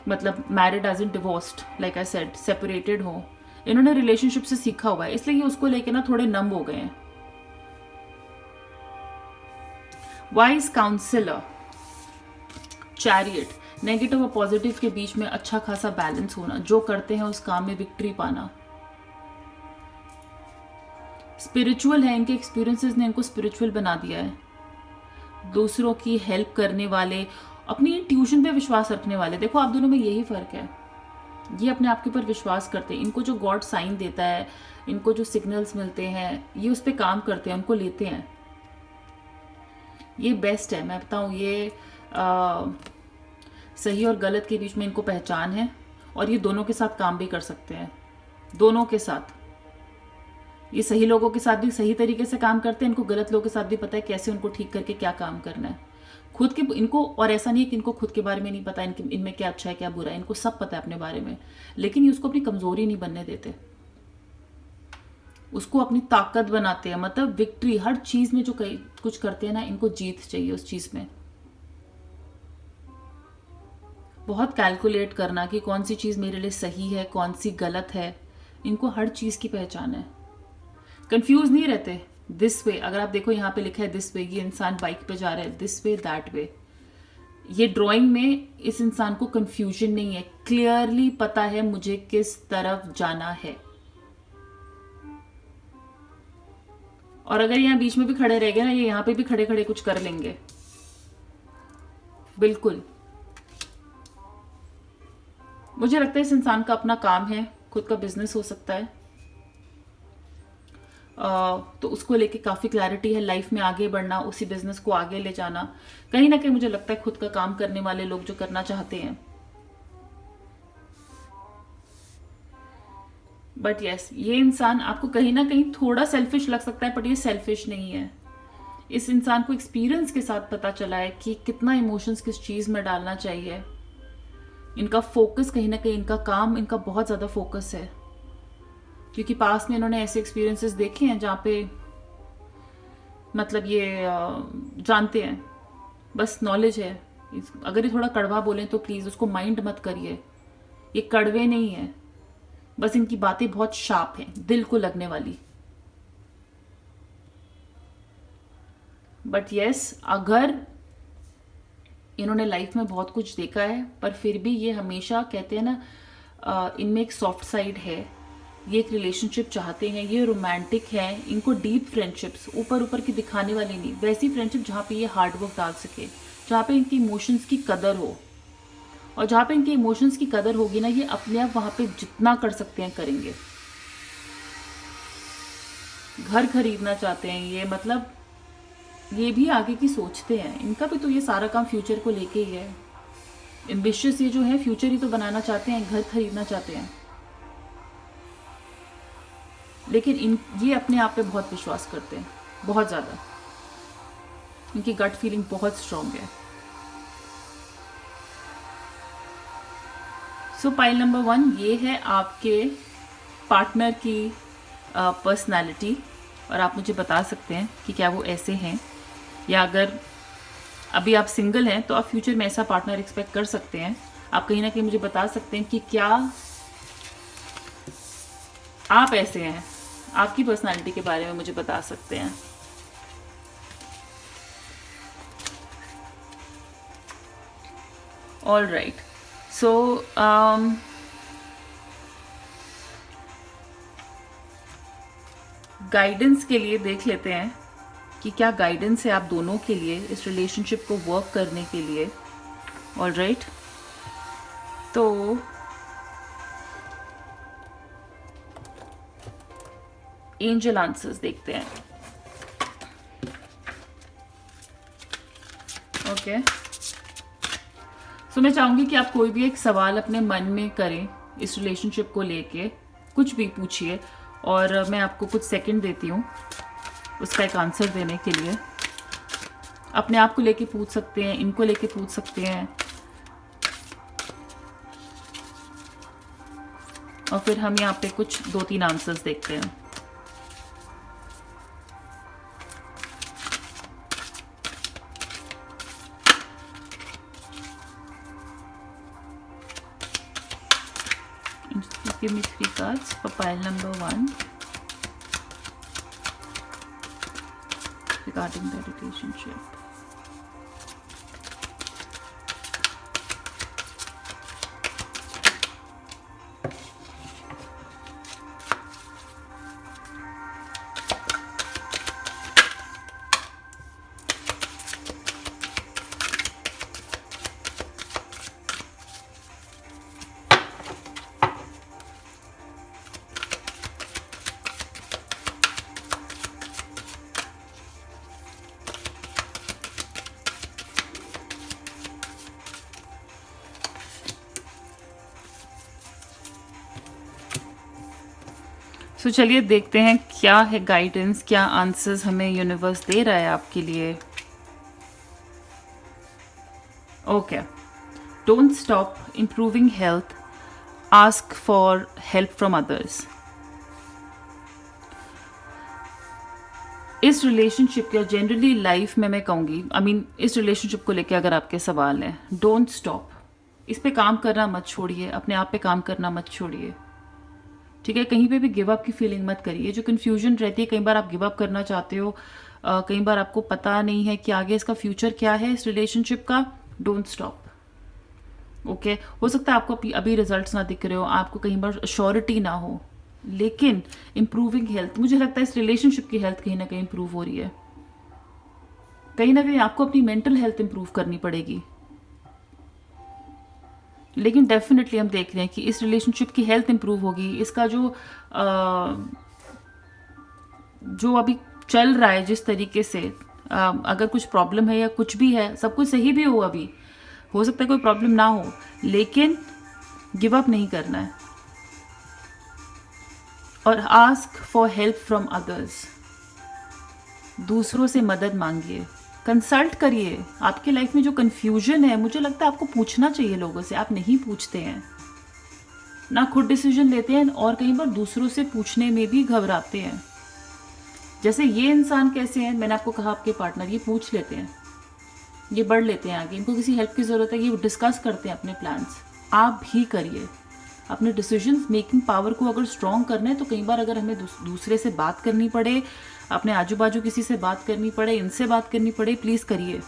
मतलब married as in divorced, like I said, separated हो। इन्होंने रिलेशनशिप से सीखा हुआ है, इसलिए ये उसको लेके ना थोड़े नम हो गए हैं। वाइज काउंसलर, चैरियट, नेगेटिव और पॉजिटिव के बीच में अच्छा खासा बैलेंस होना, जो करते हैं उस काम में विक्ट्री पाना। स्पिरिचुअल है, इनके एक्सपीरियंसेस ने इनको स्पिरिचुअल बना दिया है। दूसरों की हेल्प करने वाले, अपनी इंट्यूशन पे विश्वास रखने वाले। देखो आप दोनों में यही फर्क है, ये अपने आप के ऊपर विश्वास करते हैं। इनको जो गॉड साइन देता है, इनको जो सिग्नल्स मिलते हैं, ये उस पर काम करते हैं, उनको लेते हैं। ये बेस्ट है, मैं बताऊँ, ये सही और गलत के बीच में इनको पहचान है, और ये दोनों के साथ काम भी कर सकते हैं। दोनों के साथ, ये सही लोगों के साथ भी सही तरीके से काम करते हैं, इनको गलत लोगों के साथ भी पता है कैसे उनको ठीक करके क्या काम करना है। खुद के इनको, और ऐसा नहीं है कि इनको खुद के बारे में नहीं पता, इनमें क्या अच्छा है क्या बुरा है, इनको सब पता है अपने बारे में, लेकिन ये उसको अपनी कमजोरी नहीं बनने देते, उसको अपनी ताकत बनाते हैं। मतलब विक्ट्री, हर चीज में जो कुछ करते हैं ना, इनको जीत चाहिए उस चीज में। बहुत कैलकुलेट करना कि कौन सी चीज मेरे लिए सही है, कौन सी गलत है, इनको हर चीज की पहचान है। कंफ्यूज नहीं रहते। दिस वे, अगर आप देखो यहाँ पे लिखा है दिस वे, ये इंसान बाइक पे जा रहा है, दिस वे दैट वे। ये ड्राइंग में इस इंसान को कंफ्यूजन नहीं है, क्लियरली पता है मुझे किस तरफ जाना है। और अगर यहाँ बीच में भी खड़े रह गए ना, ये यहाँ पे भी खड़े खड़े कुछ कर लेंगे, बिल्कुल। मुझे लगता है इस इंसान का अपना काम है, खुद का बिजनेस हो सकता है, तो उसको लेके काफ़ी क्लैरिटी है। लाइफ में आगे बढ़ना, उसी बिजनेस को आगे ले जाना, कहीं ना कहीं मुझे लगता है खुद का काम करने वाले लोग जो करना चाहते हैं। बट यस, ये इंसान आपको कहीं ना कहीं थोड़ा सेल्फिश लग सकता है, बट ये सेल्फिश नहीं है। इस इंसान को एक्सपीरियंस के साथ पता चला है कि कितना इमोशंस किस चीज़ में डालना चाहिए। इनका फोकस कहीं ना कहीं, इनका काम, इनका बहुत ज़्यादा फोकस है, क्योंकि पास में इन्होंने ऐसे एक्सपीरियंसेस देखे हैं जहाँ पे मतलब ये जानते हैं, बस नॉलेज है। अगर ये थोड़ा कड़वा बोलें तो प्लीज़ उसको माइंड मत करिए, ये कड़वे नहीं है, बस इनकी बातें बहुत शार्प हैं, दिल को लगने वाली। बट यस, अगर इन्होंने लाइफ में बहुत कुछ देखा है, पर फिर भी ये हमेशा कहते हैं ना, इनमें एक सॉफ्ट साइड है, ये एक रिलेशनशिप चाहते हैं, ये रोमांटिक है, इनको डीप फ्रेंडशिप्स, ऊपर ऊपर की दिखाने वाली नहीं, वैसी फ्रेंडशिप जहाँ पे ये हार्ड वर्क डाल सके, जहाँ पे इनकी इमोशंस की कदर हो। और जहाँ पे इनके इमोशंस की कदर होगी ना, ये अपने आप वहाँ पे जितना कर सकते हैं करेंगे। घर खरीदना चाहते हैं ये, मतलब ये भी आगे की सोचते हैं, इनका भी तो ये सारा काम फ्यूचर को लेके ही है। एम्बिशियस ये जो है, फ्यूचर ही तो बनाना चाहते हैं, घर खरीदना चाहते हैं। लेकिन ये अपने आप पे बहुत विश्वास करते हैं, बहुत ज़्यादा। इनकी गट फीलिंग बहुत स्ट्रांग है। सो पाइल नंबर 1 ये है आपके पार्टनर की पर्सनालिटी, और आप मुझे बता सकते हैं कि क्या वो ऐसे हैं, या अगर अभी आप सिंगल हैं तो आप फ्यूचर में ऐसा पार्टनर एक्सपेक्ट कर सकते हैं। आप कहीं ना कहीं मुझे बता सकते हैं कि क्या आप ऐसे हैं, आपकी पर्सनालिटी के बारे में मुझे बता सकते हैं। ऑल राइट, सो गाइडेंस के लिए देख लेते हैं कि क्या गाइडेंस है आप दोनों के लिए इस रिलेशनशिप को वर्क करने के लिए। ऑल राइट, तो एंजल आंसर्स देखते हैं। ओके, सो मैं चाहूंगी कि आप कोई भी एक सवाल अपने मन में करें इस रिलेशनशिप को लेके, कुछ भी पूछिए, और मैं आपको कुछ सेकंड देती हूँ उसका एक आंसर देने के लिए। अपने आप को लेके पूछ सकते हैं, इनको लेके पूछ सकते हैं, और फिर हम यहाँ पे कुछ 2-3 आंसर्स देखते हैं। Give me 3 cards for pile number 1 regarding the relationship. सो चलिए देखते हैं क्या है गाइडेंस, क्या आंसर्स हमें यूनिवर्स दे रहा है आपके लिए। Okay, don't stop improving health, ask for help from others. इस रिलेशनशिप या जनरली लाइफ में मैं कहूँगी, इस रिलेशनशिप को लेकर अगर आपके सवाल हैं, डोंट स्टॉप, इस पे काम करना मत छोड़िए, अपने आप पे काम करना मत छोड़िए, ठीक है। कहीं पे भी गिव अप की फीलिंग मत करिए। जो कन्फ्यूजन रहती है, कई बार आप गिव अप करना चाहते हो, कई बार आपको पता नहीं है कि आगे इसका फ्यूचर क्या है इस रिलेशनशिप का, डोंट स्टॉप। ओके, हो सकता है आपको अभी रिजल्ट्स ना दिख रहे हो, आपको कहीं बार श्योरिटी ना हो, लेकिन इंप्रूविंग हेल्थ, मुझे लगता है इस रिलेशनशिप की हेल्थ कहीं ना कहीं इंप्रूव हो रही है। कहीं ना कहीं आपको अपनी मेंटल हेल्थ इंप्रूव करनी पड़ेगी, लेकिन डेफिनेटली हम देख रहे हैं कि इस रिलेशनशिप की हेल्थ इंप्रूव होगी। इसका जो अभी चल रहा है जिस तरीके से, अगर कुछ प्रॉब्लम है या कुछ भी है, सब कुछ सही भी हो, अभी हो सकता है कोई प्रॉब्लम ना हो, लेकिन गिव अप नहीं करना है। और ask for help from others, दूसरों से मदद मांगिए, कंसल्ट करिए। आपकी लाइफ में जो कन्फ्यूजन है, मुझे लगता है आपको पूछना चाहिए लोगों से, आप नहीं पूछते हैं ना, खुद डिसीजन लेते हैं और कई बार दूसरों से पूछने में भी घबराते हैं। जैसे ये इंसान कैसे हैं, मैंने आपको कहा आपके पार्टनर, ये पूछ लेते हैं, ये बढ़ लेते हैं आगे, इनको किसी हेल्प की ज़रूरत है, ये डिस्कस करते हैं अपने प्लान्स। आप भी करिए। अपने डिसीजन मेकिंग पावर को अगर स्ट्रॉन्ग करना है तो कई बार अगर हमें दूसरे से बात करनी पड़े, अपने आजू बाजू किसी से बात करनी पड़े, इनसे बात करनी पड़े, प्लीज़ करिए।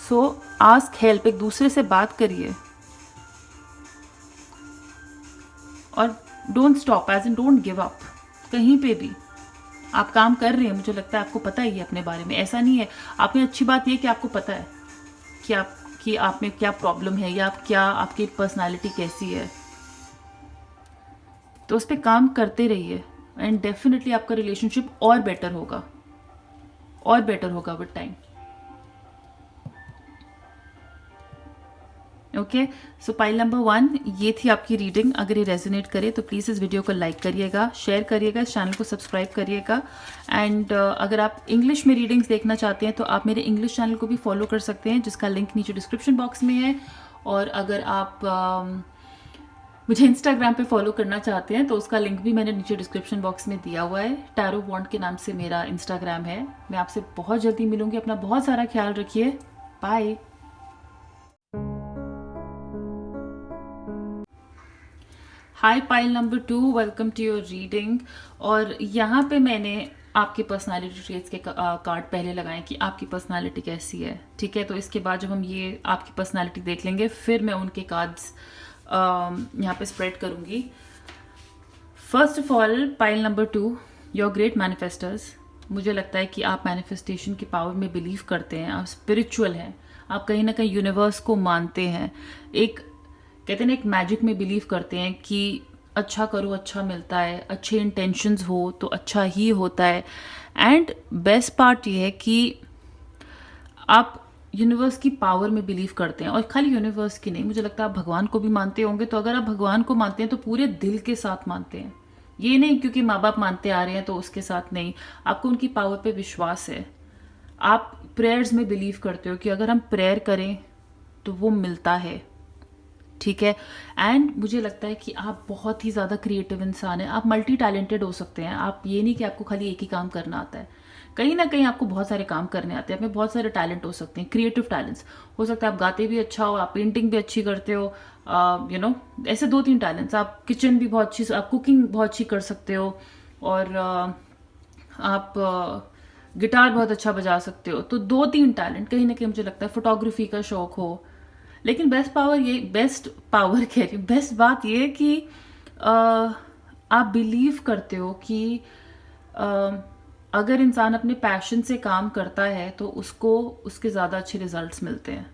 सो आस्क हेल्प, एक दूसरे से बात करिए। और don't stop, as in don't give up. कहीं पे भी आप काम कर रहे हैं, मुझे लगता है आपको पता ही है अपने बारे में, ऐसा नहीं है। आपने अच्छी बात यह कि आपको पता है कि आप में क्या प्रॉब्लम है या आपकी पर्सनालिटी कैसी है, तो उस पर काम करते रहिए एंड डेफिनेटली आपका रिलेशनशिप और बेटर होगा with time. Okay, so pile number 1 ये थी आपकी रीडिंग। अगर ये रेजोनेट करे तो प्लीज़ इस वीडियो को लाइक करिएगा, शेयर करिएगा, इस चैनल को सब्सक्राइब करिएगा। एंड अगर आप इंग्लिश में रीडिंग्स देखना चाहते हैं तो आप मेरे इंग्लिश चैनल को भी फॉलो कर सकते हैं, जिसका लिंक नीचे डिस्क्रिप्शन बॉक्स में है। और अगर आप मुझे इंस्टाग्राम पे फॉलो करना चाहते हैं तो उसका लिंक भी मैंने नीचे डिस्क्रिप्शन बॉक्स में दिया हुआ है। टैरो वॉन्ड के नाम से मेरा इंस्टाग्राम है। मैं आपसे बहुत जल्दी मिलूंगी। अपना बहुत सारा ख्याल रखिए। बाय। Hi pile number 2, welcome to your reading. और यहाँ पे मैंने आपके पर्सनालिटी ट्रेट्स के कार्ड पहले लगाए कि आपकी पर्सनालिटी कैसी है, ठीक है। तो इसके बाद जब हम ये आपकी पर्सनालिटी देख लेंगे, फिर मैं उनके कार्ड्स यहाँ पे स्प्रेड करूँगी। First of all, pile number 2, your great manifesters. मुझे लगता है कि आप मैनिफेस्टेशन की पावर में बिलीव करते हैं, आप स्पिरिचुअल हैं, आप कहीं ना कहीं यूनिवर्स को मानते हैं। एक कहते हैं ना, एक मैजिक में बिलीव करते हैं कि अच्छा करो अच्छा मिलता है, अच्छे इंटेंशंस हो तो अच्छा ही होता है। एंड बेस्ट पार्ट ये है कि आप यूनिवर्स की पावर में बिलीव करते हैं, और खाली यूनिवर्स की नहीं, मुझे लगता है आप भगवान को भी मानते होंगे। तो अगर आप भगवान को मानते हैं तो पूरे दिल के साथ मानते हैं, ये नहीं क्योंकि माँ बाप मानते आ रहे हैं तो उसके साथ नहीं। आपको उनकी पावर पे विश्वास है। आप प्रेयर्स में बिलीव करते हो कि अगर हम प्रेयर करें तो वो मिलता है, ठीक है। एंड मुझे लगता है कि आप बहुत ही ज़्यादा क्रिएटिव इंसान हैं, आप मल्टी टैलेंटेड हो सकते हैं। आप ये नहीं कि आपको खाली एक ही काम करना आता है, कहीं ना कहीं आपको बहुत सारे काम करने आते हैं। आप में बहुत सारे टैलेंट हो सकते हैं, क्रिएटिव टैलेंट्स हो सकता है। आप गाते भी अच्छा हो, आप पेंटिंग भी अच्छी करते हो, यू नो, ऐसे 2-3 टैलेंट्स। आप किचन भी बहुत अच्छी, आप कुकिंग बहुत अच्छी कर सकते हो, और आप गिटार बहुत अच्छा बजा सकते हो। तो 2-3 टैलेंट कहीं ना कहीं, मुझे लगता है फोटोग्राफी का शौक हो। लेकिन बेस्ट बात ये है कि आप बिलीव करते हो कि अगर इंसान अपने पैशन से काम करता है तो उसको उसके ज़्यादा अच्छे रिजल्ट्स मिलते हैं।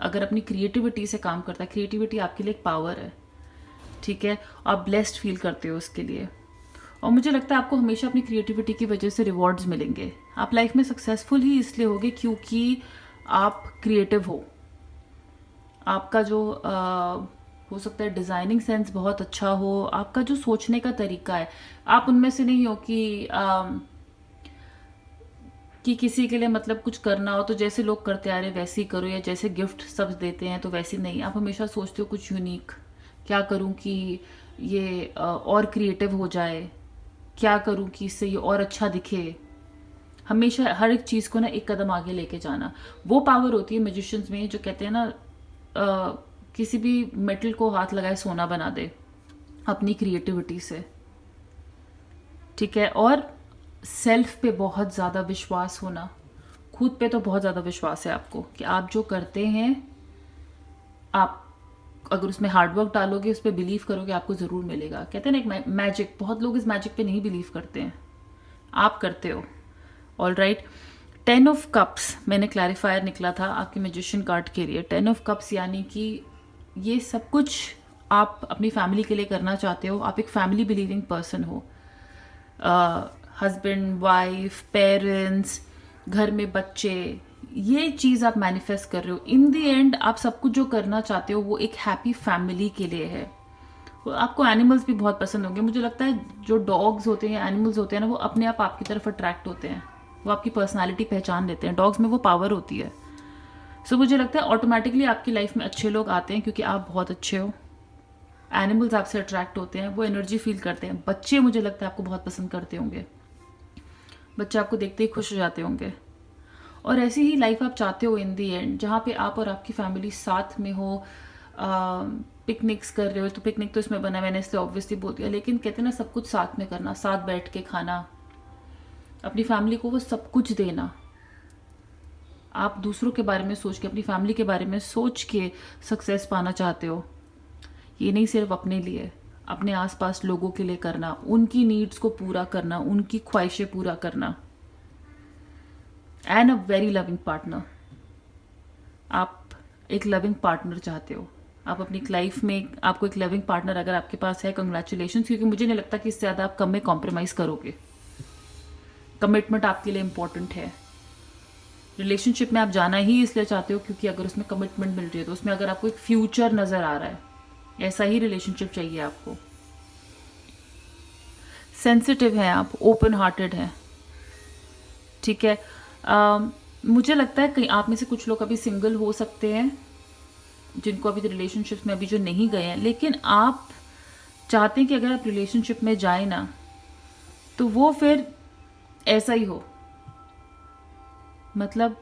अगर अपनी क्रिएटिविटी से काम करता है, क्रिएटिविटी आपके लिए एक पावर है, ठीक है। आप ब्लेस्ड फील करते हो उसके लिए। और मुझे लगता है आपको हमेशा अपनी क्रिएटिविटी की वजह से रिवॉर्ड्स मिलेंगे। आप लाइफ में सक्सेसफुल ही इसलिए होगे क्योंकि आप क्रिएटिव हो। आपका जो हो सकता है डिज़ाइनिंग सेंस बहुत अच्छा हो, आपका जो सोचने का तरीका है। आप उनमें से नहीं हो कि किसी के लिए मतलब कुछ करना हो तो जैसे लोग करते आ रहे वैसे ही करो, या जैसे गिफ्ट सब देते हैं तो वैसे नहीं। आप हमेशा सोचते हो कुछ यूनिक, क्या करूं कि ये और क्रिएटिव हो जाए, क्या करूं कि इससे ये और अच्छा दिखे। हमेशा हर एक चीज़ को ना एक कदम आगे लेके जाना, वो पावर होती है मैजिशियंस में, जो कहते हैं ना किसी भी मेटल को हाथ लगाए सोना बना दे अपनी क्रिएटिविटी से, ठीक है। और सेल्फ पे बहुत ज़्यादा विश्वास होना, खुद पे तो बहुत ज़्यादा विश्वास है आपको कि आप जो करते हैं, आप अगर उसमें हार्डवर्क डालोगे, उस पर बिलीव करोगे, आपको ज़रूर मिलेगा। कहते हैं ना एक मैजिक, बहुत लोग इस मैजिक पे नहीं बिलीव करते हैं, आप करते हो। ऑल राइट, 10 ऑफ कप्स मैंने क्लैरिफायर निकला था आपके मैजिशियन कार्ड के लिए। 10 ऑफ कप्स यानी कि ये सब कुछ आप अपनी फैमिली के लिए करना चाहते हो। आप एक फैमिली बिलीविंग पर्सन हो, हस्बैंड, वाइफ, पेरेंट्स, घर में बच्चे, ये चीज़ आप मैनिफेस्ट कर रहे हो। इन दी एंड आप सब कुछ जो करना चाहते हो वो एक हैप्पी फैमिली के लिए है। आपको एनिमल्स भी बहुत पसंद होंगे। मुझे लगता है जो डॉग्स होते हैं, एनिमल्स होते हैं ना, वो अपने आप आपकी तरफ अट्रैक्ट होते हैं, वो आपकी पर्सनालिटी पहचान लेते हैं। डॉग्स में वो पावर होती है। सो मुझे लगता है ऑटोमेटिकली आपकी लाइफ में अच्छे लोग आते हैं क्योंकि आप बहुत अच्छे हो। एनिमल्स आपसे अट्रैक्ट होते हैं, वो एनर्जी फील करते हैं। बच्चे मुझे लगता है आपको बहुत पसंद करते होंगे, बच्चे आपको देखते ही खुश हो जाते होंगे। और ऐसी ही लाइफ आप चाहते हो इन दी एंड, जहाँ पे आप और आपकी फैमिली साथ में हो। पिकनिक्स कर रहे हो तो पिकनिक तो इसमें बना, मैंने इसलिए ऑब्वियसली बोल दिया, लेकिन कहते हैं ना सब कुछ साथ में करना, साथ बैठ के खाना, अपनी फैमिली को वो सब कुछ देना। आप दूसरों के बारे में सोच के, अपनी फैमिली के बारे में सोच के सक्सेस पाना चाहते हो। ये नहीं सिर्फ अपने लिए, अपने आसपास लोगों के लिए करना, उनकी नीड्स को पूरा करना, उनकी ख्वाहिशें पूरा करना। And a very loving partner. आप एक लविंग पार्टनर चाहते हो। आप अपनी लाइफ में आपको एक लविंग पार्टनर अगर आपके पास है, कंग्रेचुलेशन, क्योंकि मुझे नहीं लगता कि इससे ज़्यादा आप कम में कॉम्प्रोमाइज़ करोगे। कमिटमेंट आपके लिए इंपॉर्टेंट है। रिलेशनशिप में आप जाना ही इसलिए चाहते हो क्योंकि अगर उसमें कमिटमेंट मिल रही है तो उसमें अगर आपको एक फ्यूचर नज़र आ रहा है, ऐसा ही रिलेशनशिप चाहिए आपको। सेंसिटिव हैं आप, ओपन हार्टेड हैं, ठीक है। मुझे लगता है कहीं आप में से कुछ लोग अभी सिंगल हो सकते हैं, जिनको अभी रिलेशनशिप्स में अभी जो नहीं गए हैं, लेकिन आप चाहते हैं कि अगर आप रिलेशनशिप में जाए ना तो वो फिर ऐसा ही हो, मतलब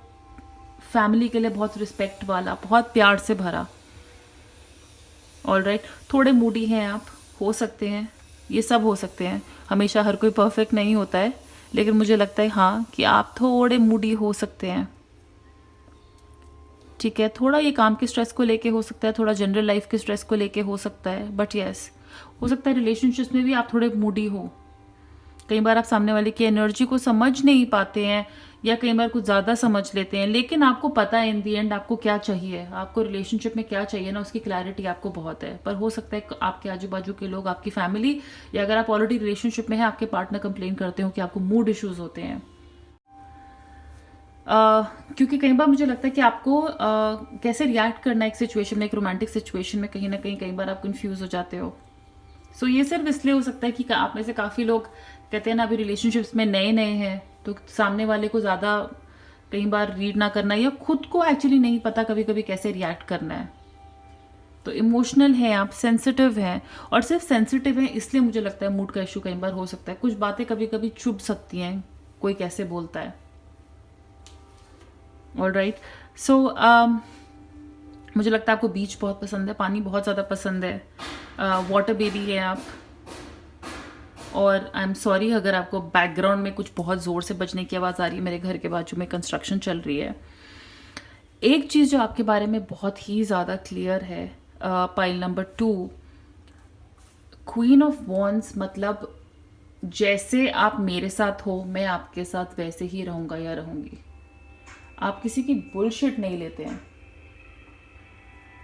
फैमिली के लिए बहुत रिस्पेक्ट वाला, बहुत प्यार से भरा। ऑलराइट, थोड़े मूडी हैं आप, हो सकते हैं, ये सब हो सकते हैं। हमेशा हर कोई परफेक्ट नहीं होता है, लेकिन मुझे लगता है हाँ कि आप थोड़े मूडी हो सकते हैं, ठीक है। थोड़ा ये काम के स्ट्रेस को लेके हो सकता है, थोड़ा जनरल लाइफ के स्ट्रेस को लेके हो सकता है, बट यस, हो सकता है रिलेशनशिप्स में भी आप थोड़े मूडी हो। कई बार आप सामने वाले की एनर्जी को समझ नहीं पाते हैं, या कई बार कुछ ज़्यादा समझ लेते हैं, लेकिन आपको पता है इन दी एंड आपको क्या चाहिए, आपको रिलेशनशिप में क्या चाहिए ना, उसकी क्लैरिटी आपको बहुत है। पर हो सकता है आपके आजू बाजू के लोग, आपकी फैमिली, या अगर आप ऑलरेडी रिलेशनशिप में हैं, आपके पार्टनर कंप्लेन करते हो कि आपको मूड इश्यूज होते हैं। क्योंकि कई बार मुझे लगता है कि आपको कैसे रिएक्ट करना है एक सिचुएशन में, एक रोमांटिक सिचुएशन में, कहीं ना कहीं बार आप कंफ्यूज हो जाते हो। सो ये सिर्फ इसलिए हो सकता है कि आप में से काफ़ी लोग कहते हैं ना अभी रिलेशनशिप्स में नए नए हैं, तो सामने वाले को ज़्यादा कई बार रीड ना करना, या खुद को एक्चुअली नहीं पता कभी कभी कैसे रिएक्ट करना है। तो इमोशनल है आप, सेंसिटिव हैं, और सिर्फ सेंसिटिव हैं इसलिए मुझे लगता है मूड का इशू कई बार हो सकता है। कुछ बातें कभी कभी चुभ सकती हैं, कोई कैसे बोलता है। ऑलराइट, सो मुझे लगता है आपको बीच बहुत पसंद है, पानी बहुत ज़्यादा पसंद है, वाटर बेबी है आप। और आई एम सॉरी अगर आपको बैकग्राउंड में कुछ बहुत ज़ोर से बजने की आवाज़ आ रही है, मेरे घर के बाजू में कंस्ट्रक्शन चल रही है। एक चीज़ जो आपके बारे में बहुत ही ज़्यादा क्लियर है, pile number 2, queen of wands, मतलब जैसे आप मेरे साथ हो मैं आपके साथ वैसे ही रहूँगा या रहूँगी। आप किसी की बुलशिट नहीं लेते हैं,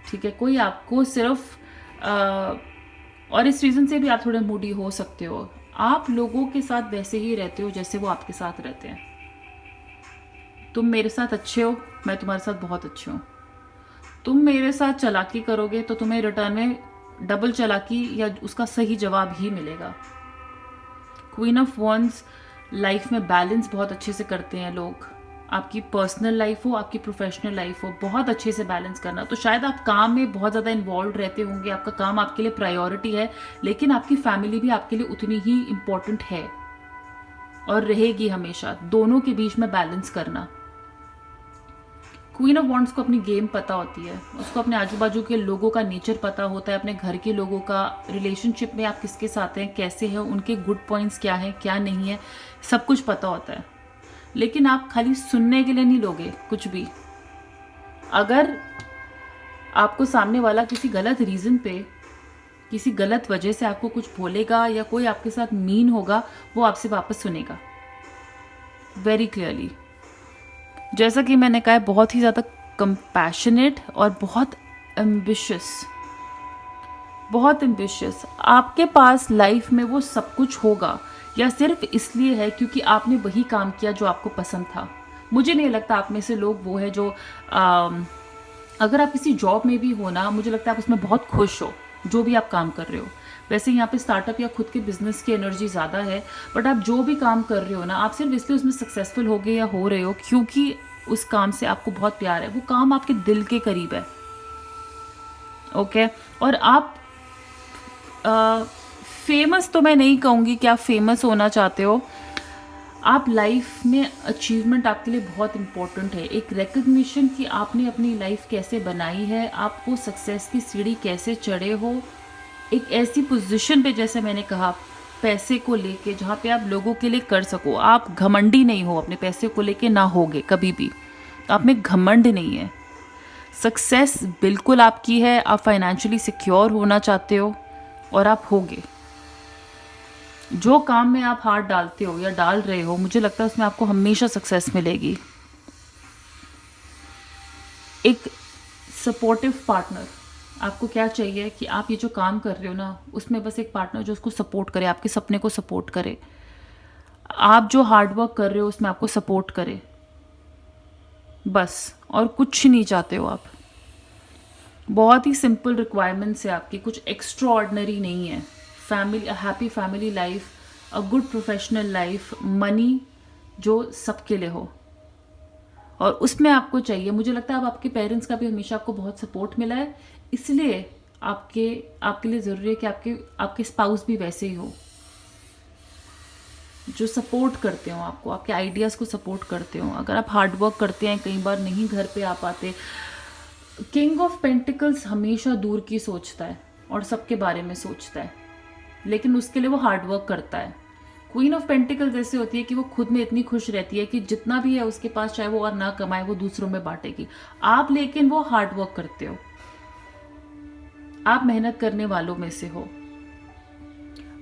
ठीक है। कोई आपको सिर्फ और इस रीज़न से भी आप थोड़े मूडी हो सकते हो। आप लोगों के साथ वैसे ही रहते हो जैसे वो आपके साथ रहते हैं। तुम मेरे साथ अच्छे हो, मैं तुम्हारे साथ बहुत अच्छी हूँ। तुम मेरे साथ चालाकी करोगे तो तुम्हें रिटर्न में डबल चालाकी या उसका सही जवाब ही मिलेगा। क्वीन ऑफ वॉन्ड्स लाइफ में बैलेंस बहुत अच्छे से करते हैं लोग। आपकी पर्सनल लाइफ हो, आपकी प्रोफेशनल लाइफ हो, बहुत अच्छे से बैलेंस करना। तो शायद आप काम में बहुत ज़्यादा इन्वॉल्व रहते होंगे, आपका काम आपके लिए प्रायोरिटी है, लेकिन आपकी फैमिली भी आपके लिए उतनी ही इम्पोर्टेंट है और रहेगी हमेशा। दोनों के बीच में बैलेंस करना। क्वीन ऑफ वॉन्ड्स को अपनी गेम पता होती है, उसको अपने आजू बाजू के लोगों का नेचर पता होता है, अपने घर के लोगों का, रिलेशनशिप में आप किसके साथ हैं, कैसे हैं, उनके गुड पॉइंट्स क्या हैं क्या नहीं है, सब कुछ पता होता है। लेकिन आप खाली सुनने के लिए नहीं लोगे कुछ भी। अगर आपको सामने वाला किसी गलत रीज़न पे, किसी गलत वजह से आपको कुछ बोलेगा या कोई आपके साथ मीन होगा, वो आपसे वापस सुनेगा वेरी क्लियरली। जैसा कि मैंने कहा, बहुत ही ज़्यादा कंपैशनेट और बहुत एम्बिशियस, बहुत एम्बिशियस। आपके पास लाइफ में वो सब कुछ होगा या सिर्फ इसलिए है क्योंकि आपने वही काम किया जो आपको पसंद था, मुझे नहीं लगता आप में से लोग वो है जो अगर आप किसी जॉब में भी हो ना, मुझे लगता है आप उसमें बहुत खुश हो, जो भी आप काम कर रहे हो। वैसे यहाँ पे स्टार्टअप या खुद के बिजनेस की एनर्जी ज़्यादा है, बट आप जो भी काम कर रहे हो ना, आप सिर्फ इसलिए उसमें सक्सेसफुल हो गए या हो रहे हो क्योंकि उस काम से आपको बहुत प्यार है, वो काम आपके दिल के करीब है। ओके और आप फेमस तो मैं नहीं कहूँगी कि आप फेमस होना चाहते हो, आप लाइफ में अचीवमेंट आपके लिए बहुत इम्पोर्टेंट है। एक रिकग्निशन कि आपने अपनी लाइफ कैसे बनाई है, आप वो सक्सेस की सीढ़ी कैसे चढ़े हो, एक ऐसी पोजीशन पे, जैसे मैंने कहा, पैसे को लेके जहाँ पे आप लोगों के लिए कर सको, आप घमंडी नहीं हो, अपने पैसे को लेके ना होगे कभी भी, आप में घमंड नहीं है। सक्सेस बिल्कुल आपकी है, आप फाइनेंशियली सिक्योर होना चाहते हो और आप होगे। जो काम में आप हाथ डालते हो या डाल रहे हो, मुझे लगता है उसमें आपको हमेशा सक्सेस मिलेगी। एक सपोर्टिव पार्टनर, आपको क्या चाहिए कि आप ये जो काम कर रहे हो ना, उसमें बस एक पार्टनर जो उसको सपोर्ट करे, आपके सपने को सपोर्ट करे, आप जो हार्डवर्क कर रहे हो उसमें आपको सपोर्ट करे, बस, और कुछ नहीं चाहते हो आप। बहुत ही सिंपल रिक्वायरमेंट्स है आपकी, कुछ एक्स्ट्रा ऑर्डिनरी नहीं है। Family, happy family life, a good professional life, money जो सबके लिए हो, और उसमें आपको चाहिए, मुझे लगता है अब आपके पेरेंट्स का भी हमेशा आपको बहुत सपोर्ट मिला है, इसलिए आपके आपके लिए ज़रूरी है कि आपके आपके स्पाउस भी वैसे ही हो, जो सपोर्ट करते हो आपको, आपके आइडियाज़ को सपोर्ट करते हो। अगर आप हार्ड वर्क करते हैं, कई बार नहीं घर पे आ पाते, किंग ऑफ पेंटिकल्स हमेशा दूर की सोचता है और सबके बारे में सोचता है, लेकिन उसके लिए वो हार्ड वर्क करता है। क्वीन ऑफ पेंटिकल्स ऐसे होती है कि वो खुद में इतनी खुश रहती है कि जितना भी है उसके पास, चाहे वो और ना कमाए, वो दूसरों में बांटेगी। आप लेकिन वो हार्ड वर्क करते हो, आप मेहनत करने वालों में से हो।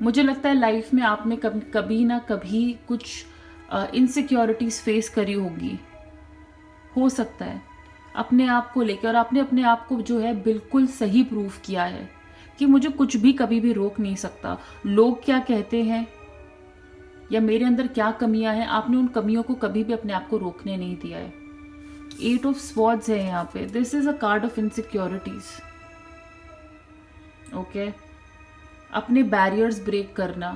मुझे लगता है लाइफ में आपने कभी ना कभी कुछ इनसिक्योरिटीज फेस करी होगी, हो सकता है अपने आप को लेकर, और आपने अपने आप को जो है बिल्कुल सही प्रूफ किया है कि मुझे कुछ भी कभी भी रोक नहीं सकता। लोग क्या कहते हैं या मेरे अंदर क्या कमियां हैं, आपने उन कमियों को कभी भी अपने आप को रोकने नहीं दिया है। 8 ऑफ स्वॉर्ड्स है यहाँ पे, this is a card of insecurities. Okay, अपने बैरियर्स ब्रेक करना,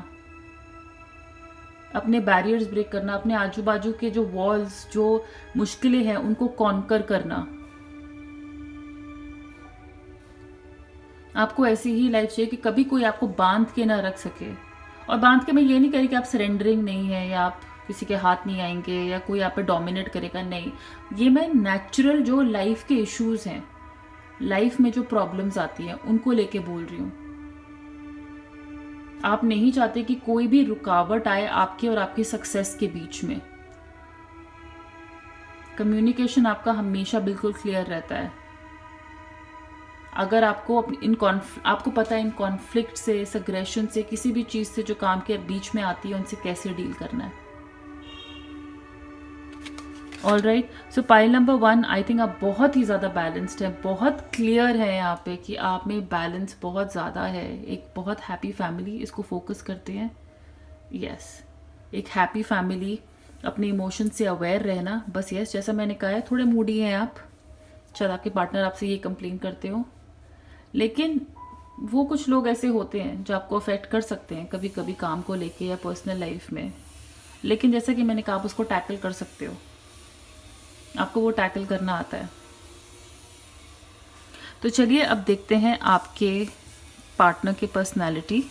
अपने आजू बाजू के जो वॉल्स, जो मुश्किलें हैं, उनको कॉन्कर करना। आपको ऐसी ही लाइफ चाहिए कि कभी कोई आपको बांध के ना रख सके। और बांध के मैं ये नहीं कह रही कि आप सरेंडरिंग नहीं है या आप किसी के हाथ नहीं आएंगे या कोई आप पे डोमिनेट करेगा, नहीं। ये मैं नेचुरल जो लाइफ के इश्यूज हैं, लाइफ में जो प्रॉब्लम्स आती हैं, उनको लेके बोल रही हूँ। आप नहीं चाहते कि कोई भी रुकावट आए आपके और आपकी सक्सेस के बीच में। कम्युनिकेशन आपका हमेशा बिल्कुल क्लियर रहता है। अगर आपको आपको पता है इन कॉन्फ्लिक्ट से, इस अग्रेशन से, किसी भी चीज़ से जो काम के बीच में आती है, उनसे कैसे डील करना है। All right, so pile number 1, I think आप बहुत ही ज़्यादा बैलेंस्ड है, बहुत क्लियर है यहाँ पे कि आप में बैलेंस बहुत ज़्यादा है। एक बहुत हैप्पी फैमिली, इसको फोकस करते हैं। यस, एक हैप्पी फैमिली, अपने इमोशन से अवेयर रहना, बस। यस, जैसा मैंने कहा है, थोड़े मूडी हैं आप, शायद आपके पार्टनर आपसे ये कंप्लेन करते हो, लेकिन वो कुछ लोग ऐसे होते हैं जो आपको अफेक्ट कर सकते हैं कभी कभी काम को लेके या पर्सनल लाइफ में, लेकिन जैसे कि मैंने कहा, आप उसको टैकल कर सकते हो, आपको वो टैकल करना आता है। तो चलिए अब देखते हैं आपके पार्टनर की personality.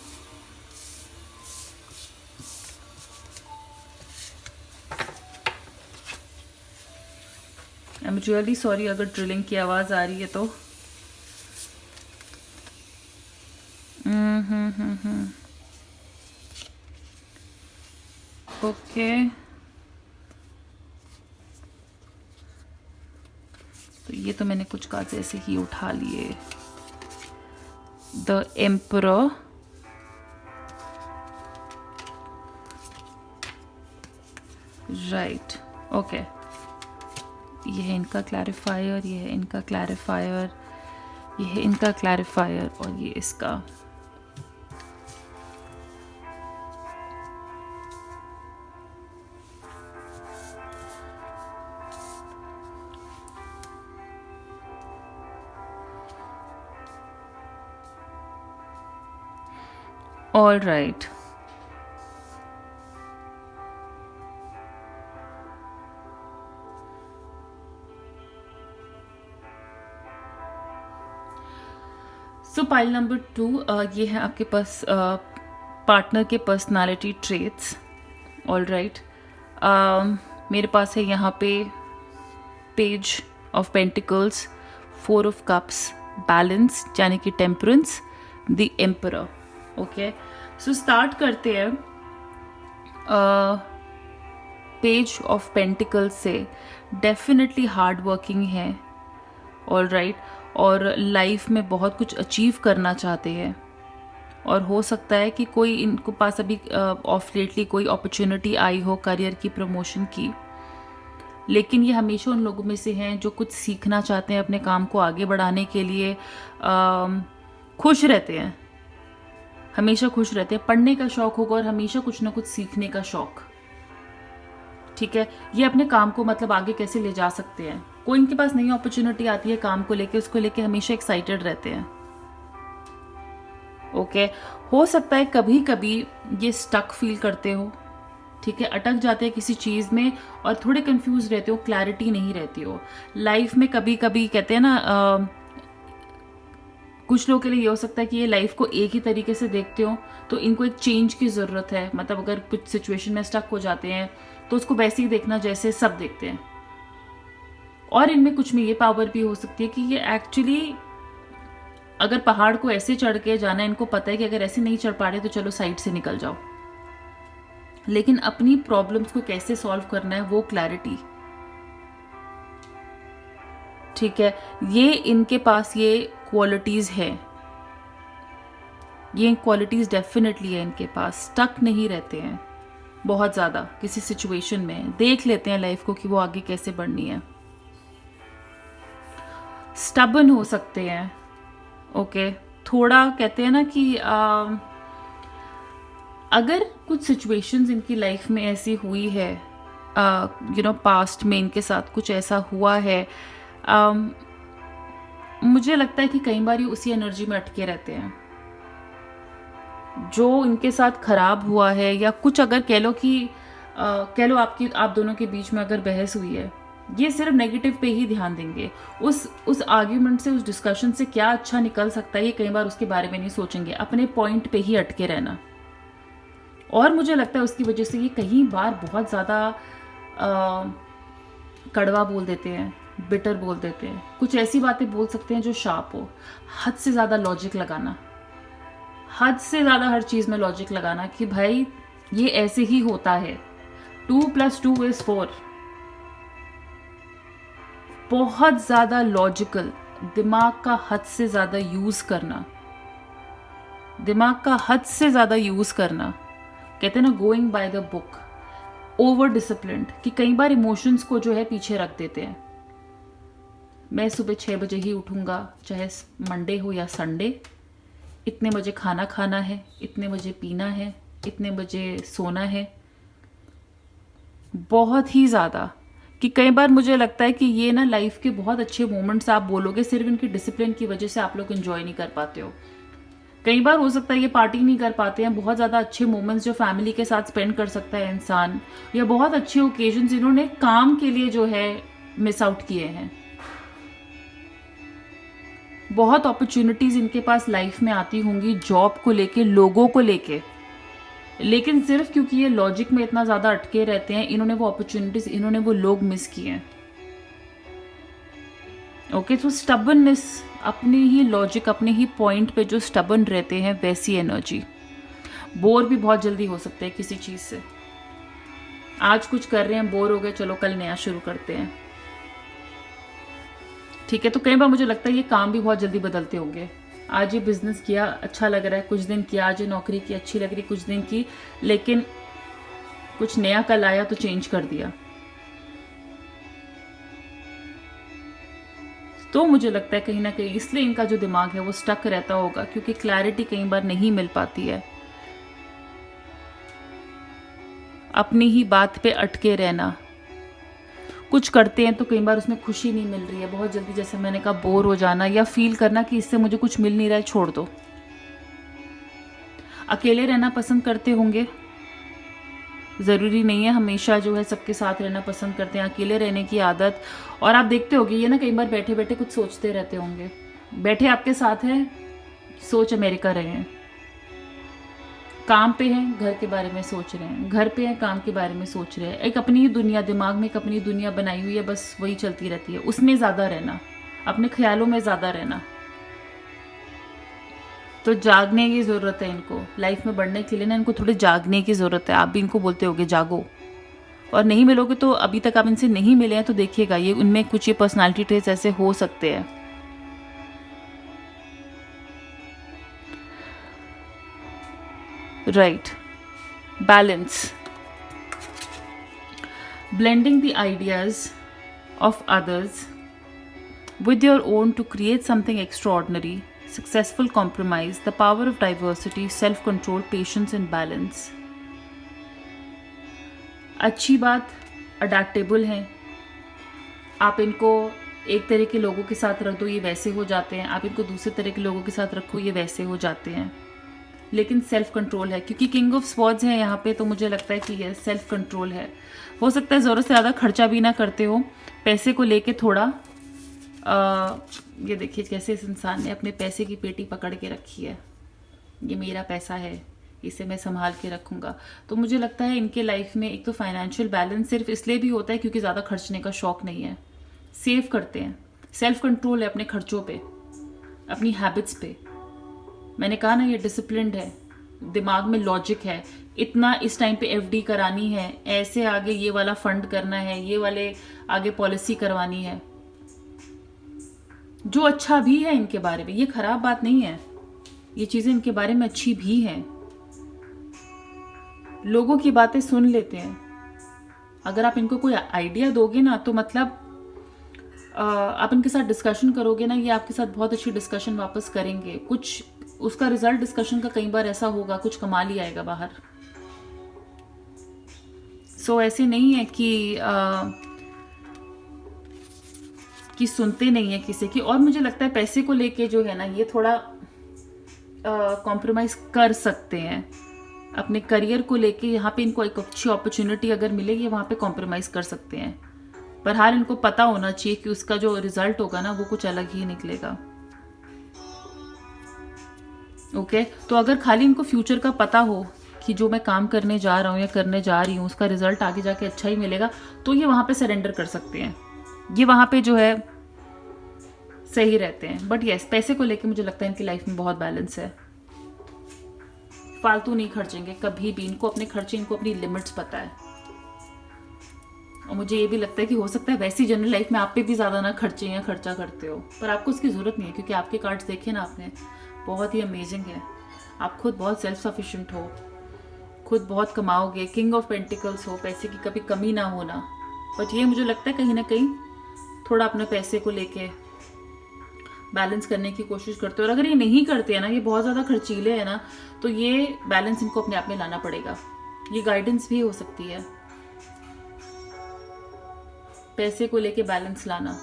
I am really sorry अगर ड्रिलिंग की आवाज़ आ रही है तो। ओके, तो ये तो मैंने कुछ कार्ड्स ऐसे ही उठा लिए। द एम्परर, राइट, ओके, ये है इनका क्लैरिफायर, ये है इनका क्लैरिफायर, ये है इनका क्लैरिफायर, और ये इसका। All right. सो पाइल नंबर 2, ये है आपके पास पार्टनर के पर्सनालिटी ट्रेट्स। ऑल राइट, मेरे पास है यहाँ पे page of pentacles, 4 of cups, balance यानी कि temperance, the emperor. Okay, so start करते हैं पेज ऑफ पेंटिकल्स से। डेफिनेटली हार्ड वर्किंग है, ऑल राइट, और लाइफ में बहुत कुछ अचीव करना चाहते हैं, और हो सकता है कि कोई इनको पास अभी ऑफ लेटली कोई अपॉर्चुनिटी आई हो करियर की, प्रमोशन की, लेकिन ये हमेशा उन लोगों में से हैं जो कुछ सीखना चाहते हैं, अपने काम को आगे बढ़ाने के लिए खुश रहते हैं, हमेशा खुश रहते हैं। पढ़ने का शौक होगा और हमेशा कुछ ना कुछ सीखने का शौक। ठीक है, ये अपने काम को मतलब आगे कैसे ले जा सकते हैं। कोई इनके पास नई अपॉर्चुनिटी आती है काम को लेके, उसको लेके हमेशा एक्साइटेड रहते हैं। ओके, हो सकता है कभी कभी ये स्टक फील करते हो, ठीक है, अटक जाते हैं किसी चीज़ में और थोड़े कंफ्यूज रहते हो, क्लैरिटी नहीं रहती हो लाइफ में। कभी कभी कहते हैं ना, कुछ लोगों के लिए ये हो सकता है कि ये लाइफ को एक ही तरीके से देखते हो, तो इनको एक चेंज की ज़रूरत है। मतलब अगर कुछ सिचुएशन में स्टक हो जाते हैं तो उसको वैसे ही देखना जैसे सब देखते हैं। और इनमें कुछ में ये पावर भी हो सकती है कि ये एक्चुअली अगर पहाड़ को ऐसे चढ़ के जाना है, इनको पता है कि अगर ऐसे नहीं चढ़ पा रहे तो चलो साइड से निकल जाओ, लेकिन अपनी प्रॉब्लम्स को कैसे सॉल्व करना है वो क्लैरिटी, ठीक है, ये इनके पास ये क्वालिटीज है, ये क्वालिटीज डेफिनेटली है इनके पास। स्टक नहीं रहते हैं बहुत ज़्यादा किसी सिचुएशन में, देख लेते हैं लाइफ को कि वो आगे कैसे बढ़नी है। स्टबन हो सकते हैं, ओके, थोड़ा कहते हैं ना कि अगर कुछ सिचुएशंस इनकी लाइफ में ऐसी हुई है, पास्ट में इनके साथ कुछ ऐसा हुआ है, मुझे लगता है कि कई बार ये उसी एनर्जी में अटके रहते हैं जो इनके साथ खराब हुआ है, या कुछ अगर कह लो कि कह लो आप दोनों के बीच में अगर बहस हुई है, ये सिर्फ नेगेटिव पे ही ध्यान देंगे। उस आर्ग्यूमेंट से, उस डिस्कशन से क्या अच्छा निकल सकता है, ये कई बार उसके बारे में नहीं सोचेंगे, अपने पॉइंट पे ही अटके रहना। और मुझे लगता है उसकी वजह से ये कई बार बहुत ज़्यादा कड़वा बोल देते हैं, बिटर बोल देते हैं, कुछ ऐसी बातें बोल सकते हैं जो शार्प हो। हद से ज़्यादा लॉजिक लगाना, हद से ज़्यादा हर चीज़ में लॉजिक लगाना कि भाई ये ऐसे ही होता है, 2 + 2 = 4। बहुत ज़्यादा लॉजिकल, दिमाग का हद से ज़्यादा यूज़ करना, दिमाग का हद से ज़्यादा यूज़ करना, कहते हैं ना going by the book, over disciplined, कि कई बार इमोशंस को जो है पीछे रख देते हैं। मैं सुबह 6 बजे ही उठूंगा, चाहे मंडे हो या संडे, इतने बजे खाना खाना है, इतने बजे पीना है, इतने बजे सोना है। बहुत ही ज़्यादा, कि कई बार मुझे लगता है कि ये ना लाइफ के बहुत अच्छे मोमेंट्स आप बोलोगे, सिर्फ इनकी डिसिप्लिन की वजह से आप लोग एंजॉय नहीं कर पाते हो। कई बार हो सकता है ये पार्टी नहीं कर पाते हैं, बहुत ज़्यादा अच्छे मोमेंट्स जो फैमिली के साथ स्पेंड कर सकता है इंसान, या बहुत अच्छे ओकेजन्स इन्होंने काम के लिए जो है मिस आउट किए हैं। बहुत अपॉर्चुनिटीज़ इनके पास लाइफ में आती होंगी जॉब को लेके, लोगों को लेके, लेकिन सिर्फ क्योंकि ये लॉजिक में इतना ज़्यादा अटके रहते हैं, इन्होंने वो अपॉर्चुनिटीज़, इन्होंने वो लोग मिस किए हैं। ओके, तो स्टबननेस, अपनी ही लॉजिक, अपने ही पॉइंट पे जो स्टबन रहते हैं, वैसी एनर्जी। बोर भी बहुत जल्दी हो सकते हैं किसी चीज़ से। आज कुछ कर रहे हैं, बोर हो गए, चलो कल नया शुरू करते हैं, ठीक है। तो कई बार मुझे लगता है ये काम भी बहुत जल्दी बदलते होंगे। आज ये बिजनेस किया, अच्छा लग रहा है, कुछ दिन किया, आज ये नौकरी की, अच्छी लग रही, कुछ दिन की, लेकिन कुछ नया कल आया तो चेंज कर दिया। तो मुझे लगता है कहीं ना कहीं इसलिए इनका जो दिमाग है वो स्टक रहता होगा, क्योंकि क्लैरिटी कई बार नहीं मिल पाती है। अपनी ही बात पे अटके रहना, कुछ करते हैं तो कई बार उसमें खुशी नहीं मिल रही है, बहुत जल्दी, जैसे मैंने कहा, बोर हो जाना, या फील करना कि इससे मुझे कुछ मिल नहीं रहा है, छोड़ दो। अकेले रहना पसंद करते होंगे, ज़रूरी नहीं है हमेशा जो है सबके साथ रहना पसंद करते हैं, अकेले रहने की आदत। और आप देखते होंगे ये ना, कई बार बैठे बैठे कुछ सोचते रहते होंगे, बैठे आपके साथ हैं, सोच अमेरिका रहे हैं, काम पे हैं, घर के बारे में सोच रहे हैं, घर पे हैं, काम के बारे में सोच रहे हैं, एक अपनी ही दुनिया, दिमाग में एक अपनी दुनिया बनाई हुई है, बस वही चलती रहती है, उसमें ज़्यादा रहना, अपने ख्यालों में ज़्यादा रहना। तो जागने की ज़रूरत है इनको, लाइफ में बढ़ने के लिए ना इनको थोड़ी जागने की ज़रूरत है। आप भी इनको बोलते होगे जागो, और नहीं मिलोगे तो, अभी तक आप इनसे नहीं मिले हैं तो देखिएगा ये उनमें कुछ ये पर्सनालिटी ट्रेट्स ऐसे हो सकते हैं। Right, balance, blending the ideas of others with your own to create something extraordinary, successful compromise, the power of diversity, self-control, patience and balance. अच्छी बात, अडेप्टेबल हैं आप, इनको एक तरह के लोगों के साथ रख दो ये वैसे हो जाते हैं, आप इनको दूसरे तरह के लोगों के साथ रखो ये वैसे हो जाते हैं, लेकिन सेल्फ कंट्रोल है, क्योंकि किंग ऑफ स्वॉर्ड्स है यहाँ पे, तो मुझे लगता है कि ये सेल्फ कंट्रोल है। हो सकता है ज़रूरत से ज़्यादा खर्चा भी ना करते हो, पैसे को लेके थोड़ा ये देखिए कैसे इस इंसान ने अपने पैसे की पेटी पकड़ के रखी है, ये मेरा पैसा है, इसे मैं संभाल के रखूँगा। तो मुझे लगता है इनके लाइफ में एक तो फाइनेंशियल बैलेंस सिर्फ इसलिए भी होता है क्योंकि ज़्यादा खर्चने का शौक नहीं है, सेव करते हैं, सेल्फ कंट्रोल है अपने खर्चों पे, अपनी हैबिट्स पे। मैंने कहा ना ये डिसिप्लिन्ड है, दिमाग में लॉजिक है, इतना इस टाइम पे एफडी करानी है, ऐसे आगे ये वाला फंड करना है, ये वाले आगे पॉलिसी करवानी है, जो अच्छा भी है इनके बारे में, ये खराब बात नहीं है, ये चीजें इनके बारे में अच्छी भी हैं। लोगों की बातें सुन लेते हैं, अगर आप इनको कोई आइडिया दोगे ना तो मतलब आप इनके साथ डिस्कशन करोगे ना, ये आपके साथ बहुत अच्छी डिस्कशन वापस करेंगे, कुछ उसका रिजल्ट डिस्कशन का कई बार ऐसा होगा कुछ कमाल ही आएगा बाहर। सो ऐसे नहीं है कि सुनते नहीं है किसी की। और मुझे लगता है पैसे को लेके जो है ना ये थोड़ा कॉम्प्रोमाइज कर सकते हैं, अपने करियर को लेके यहाँ पे इनको एक अच्छी अपॉर्चुनिटी अगर मिलेगी वहाँ पे कॉम्प्रोमाइज कर सकते हैं, पर हाल इनको पता होना चाहिए कि उसका जो रिजल्ट होगा ना वो कुछ अलग ही निकलेगा। ओके तो अगर खाली इनको फ्यूचर का पता हो कि जो मैं काम करने जा रहा हूँ या करने जा रही हूँ उसका रिजल्ट आगे जाके अच्छा ही मिलेगा, तो ये वहाँ पे सरेंडर कर सकते हैं, ये वहाँ पे जो है सही रहते हैं। बट यस, पैसे को लेके मुझे लगता है इनकी लाइफ में बहुत बैलेंस है, फालतू नहीं खर्चेंगे कभी भी, इनको अपने खर्चे, इनको अपनी लिमिट्स पता है। और मुझे ये भी लगता है कि हो सकता है वैसी जनरल लाइफ में आप पे भी ज़्यादा ना खर्चे या खर्चा करते हो, पर आपको उसकी ज़रूरत नहीं है, क्योंकि आपके कार्ड्स देखे ना आपने, बहुत ही अमेजिंग है, आप खुद बहुत सेल्फ सफिशिएंट हो, खुद बहुत कमाओगे, किंग ऑफ पेंटिकल्स हो, पैसे की कभी कमी ना होना। बट ये मुझे लगता है कहीं ना कहीं थोड़ा अपने पैसे को लेके बैलेंस करने की कोशिश करते हो, और अगर ये नहीं करते हैं ना, ये बहुत ज़्यादा खर्चीले हैं ना, तो ये बैलेंस इनको अपने आप में लाना पड़ेगा। ये गाइडेंस भी हो सकती है, पैसे को लेके बैलेंस लाना,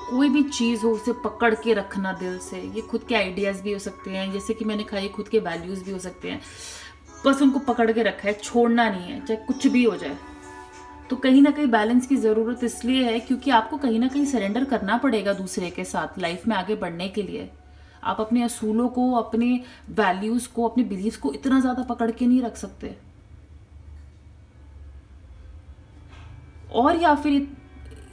कोई भी चीज़ हो उसे पकड़ के रखना दिल से। ये खुद के आइडियाज़ भी हो सकते हैं, जैसे कि मैंने कहा, ये खुद के वैल्यूज़ भी हो सकते हैं, बस उनको पकड़ के रखा है, छोड़ना नहीं है, चाहे कुछ भी हो जाए। तो कहीं ना कहीं बैलेंस की ज़रूरत इसलिए है क्योंकि आपको कहीं ना कहीं सरेंडर करना पड़ेगा दूसरे के साथ लाइफ में आगे बढ़ने के लिए। आप अपने असूलों को, अपने वैल्यूज़ को, अपने बिलीव्स को इतना ज़्यादा पकड़ के नहीं रख सकते, और या फिर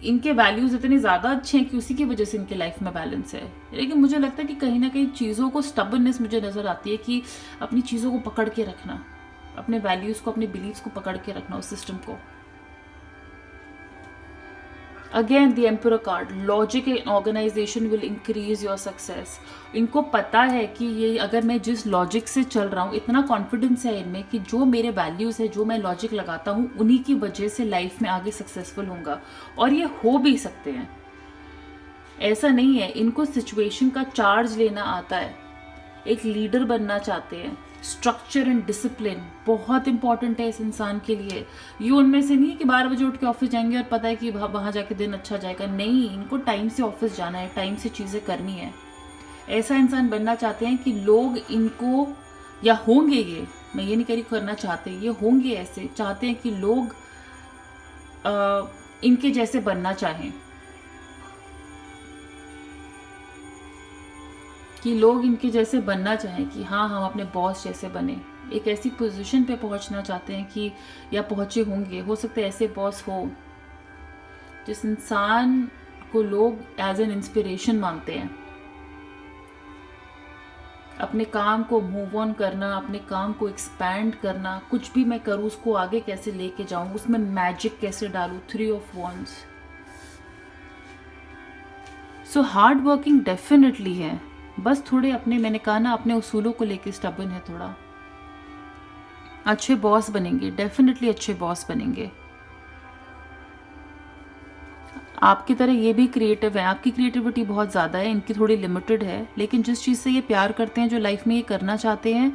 इनके वैल्यूज़ इतने ज़्यादा अच्छे हैं कि उसी की वजह से इनके लाइफ में बैलेंस है। लेकिन मुझे लगता है कि कहीं ना कहीं चीज़ों को स्टबर्ननेस मुझे नज़र आती है, कि अपनी चीज़ों को पकड़ के रखना, अपने वैल्यूज़ को, अपने बिलीव्स को पकड़ के रखना, उस सिस्टम को। Again the emperor card, logic and organisation will increase your success. इनको पता है कि ये अगर मैं जिस लॉजिक से चल रहा हूँ, इतना कॉन्फिडेंस है इनमें कि जो मेरे वैल्यूज़ है, जो मैं लॉजिक लगाता हूँ, उन्हीं की वजह से लाइफ में आगे सक्सेसफुल होऊंगा, और ये हो भी सकते हैं। ऐसा नहीं है, इनको सिचुएशन का चार्ज लेना आता है, एक लीडर बनना चाहते हैं। स्ट्रक्चर एंड डिसिप्लिन बहुत इंपॉर्टेंट है इस इंसान के लिए। ये उनमें से नहीं है कि 12 बजे उठ के ऑफिस जाएंगे और पता है कि वहाँ जाके दिन अच्छा जाएगा, नहीं, इनको टाइम से ऑफिस जाना है, टाइम से चीज़ें करनी है। ऐसा इंसान बनना चाहते हैं कि लोग इनको, या होंगे, ये मैं ये नहीं कह रही करना चाहते, ये होंगे ऐसे, चाहते हैं कि लोग इनके जैसे बनना चाहें, कि लोग इनके जैसे बनना चाहें, कि हाँ हम अपने बॉस जैसे बने, एक ऐसी पोजीशन पे पहुंचना चाहते हैं कि, या पहुंचे होंगे, हो सकता है ऐसे बॉस हो जिस इंसान को लोग एज एन इंस्पिरेशन मानते हैं। अपने काम को मूव ऑन करना, अपने काम को एक्सपैंड करना, कुछ भी मैं करूँ उसको आगे कैसे लेके जाऊँ, उसमें मैजिक कैसे डालूँ, 3 of wands. So hard working definitely है, बस थोड़े अपने, मैंने कहा ना, अपने उसूलों को लेके स्टबर्न है थोड़ा। अच्छे बॉस बनेंगे, डेफिनेटली अच्छे बॉस बनेंगे। आपकी तरह ये भी क्रिएटिव है, आपकी क्रिएटिविटी बहुत ज़्यादा है, इनकी थोड़ी लिमिटेड है, लेकिन जिस चीज़ से ये प्यार करते हैं, जो लाइफ में ये करना चाहते हैं,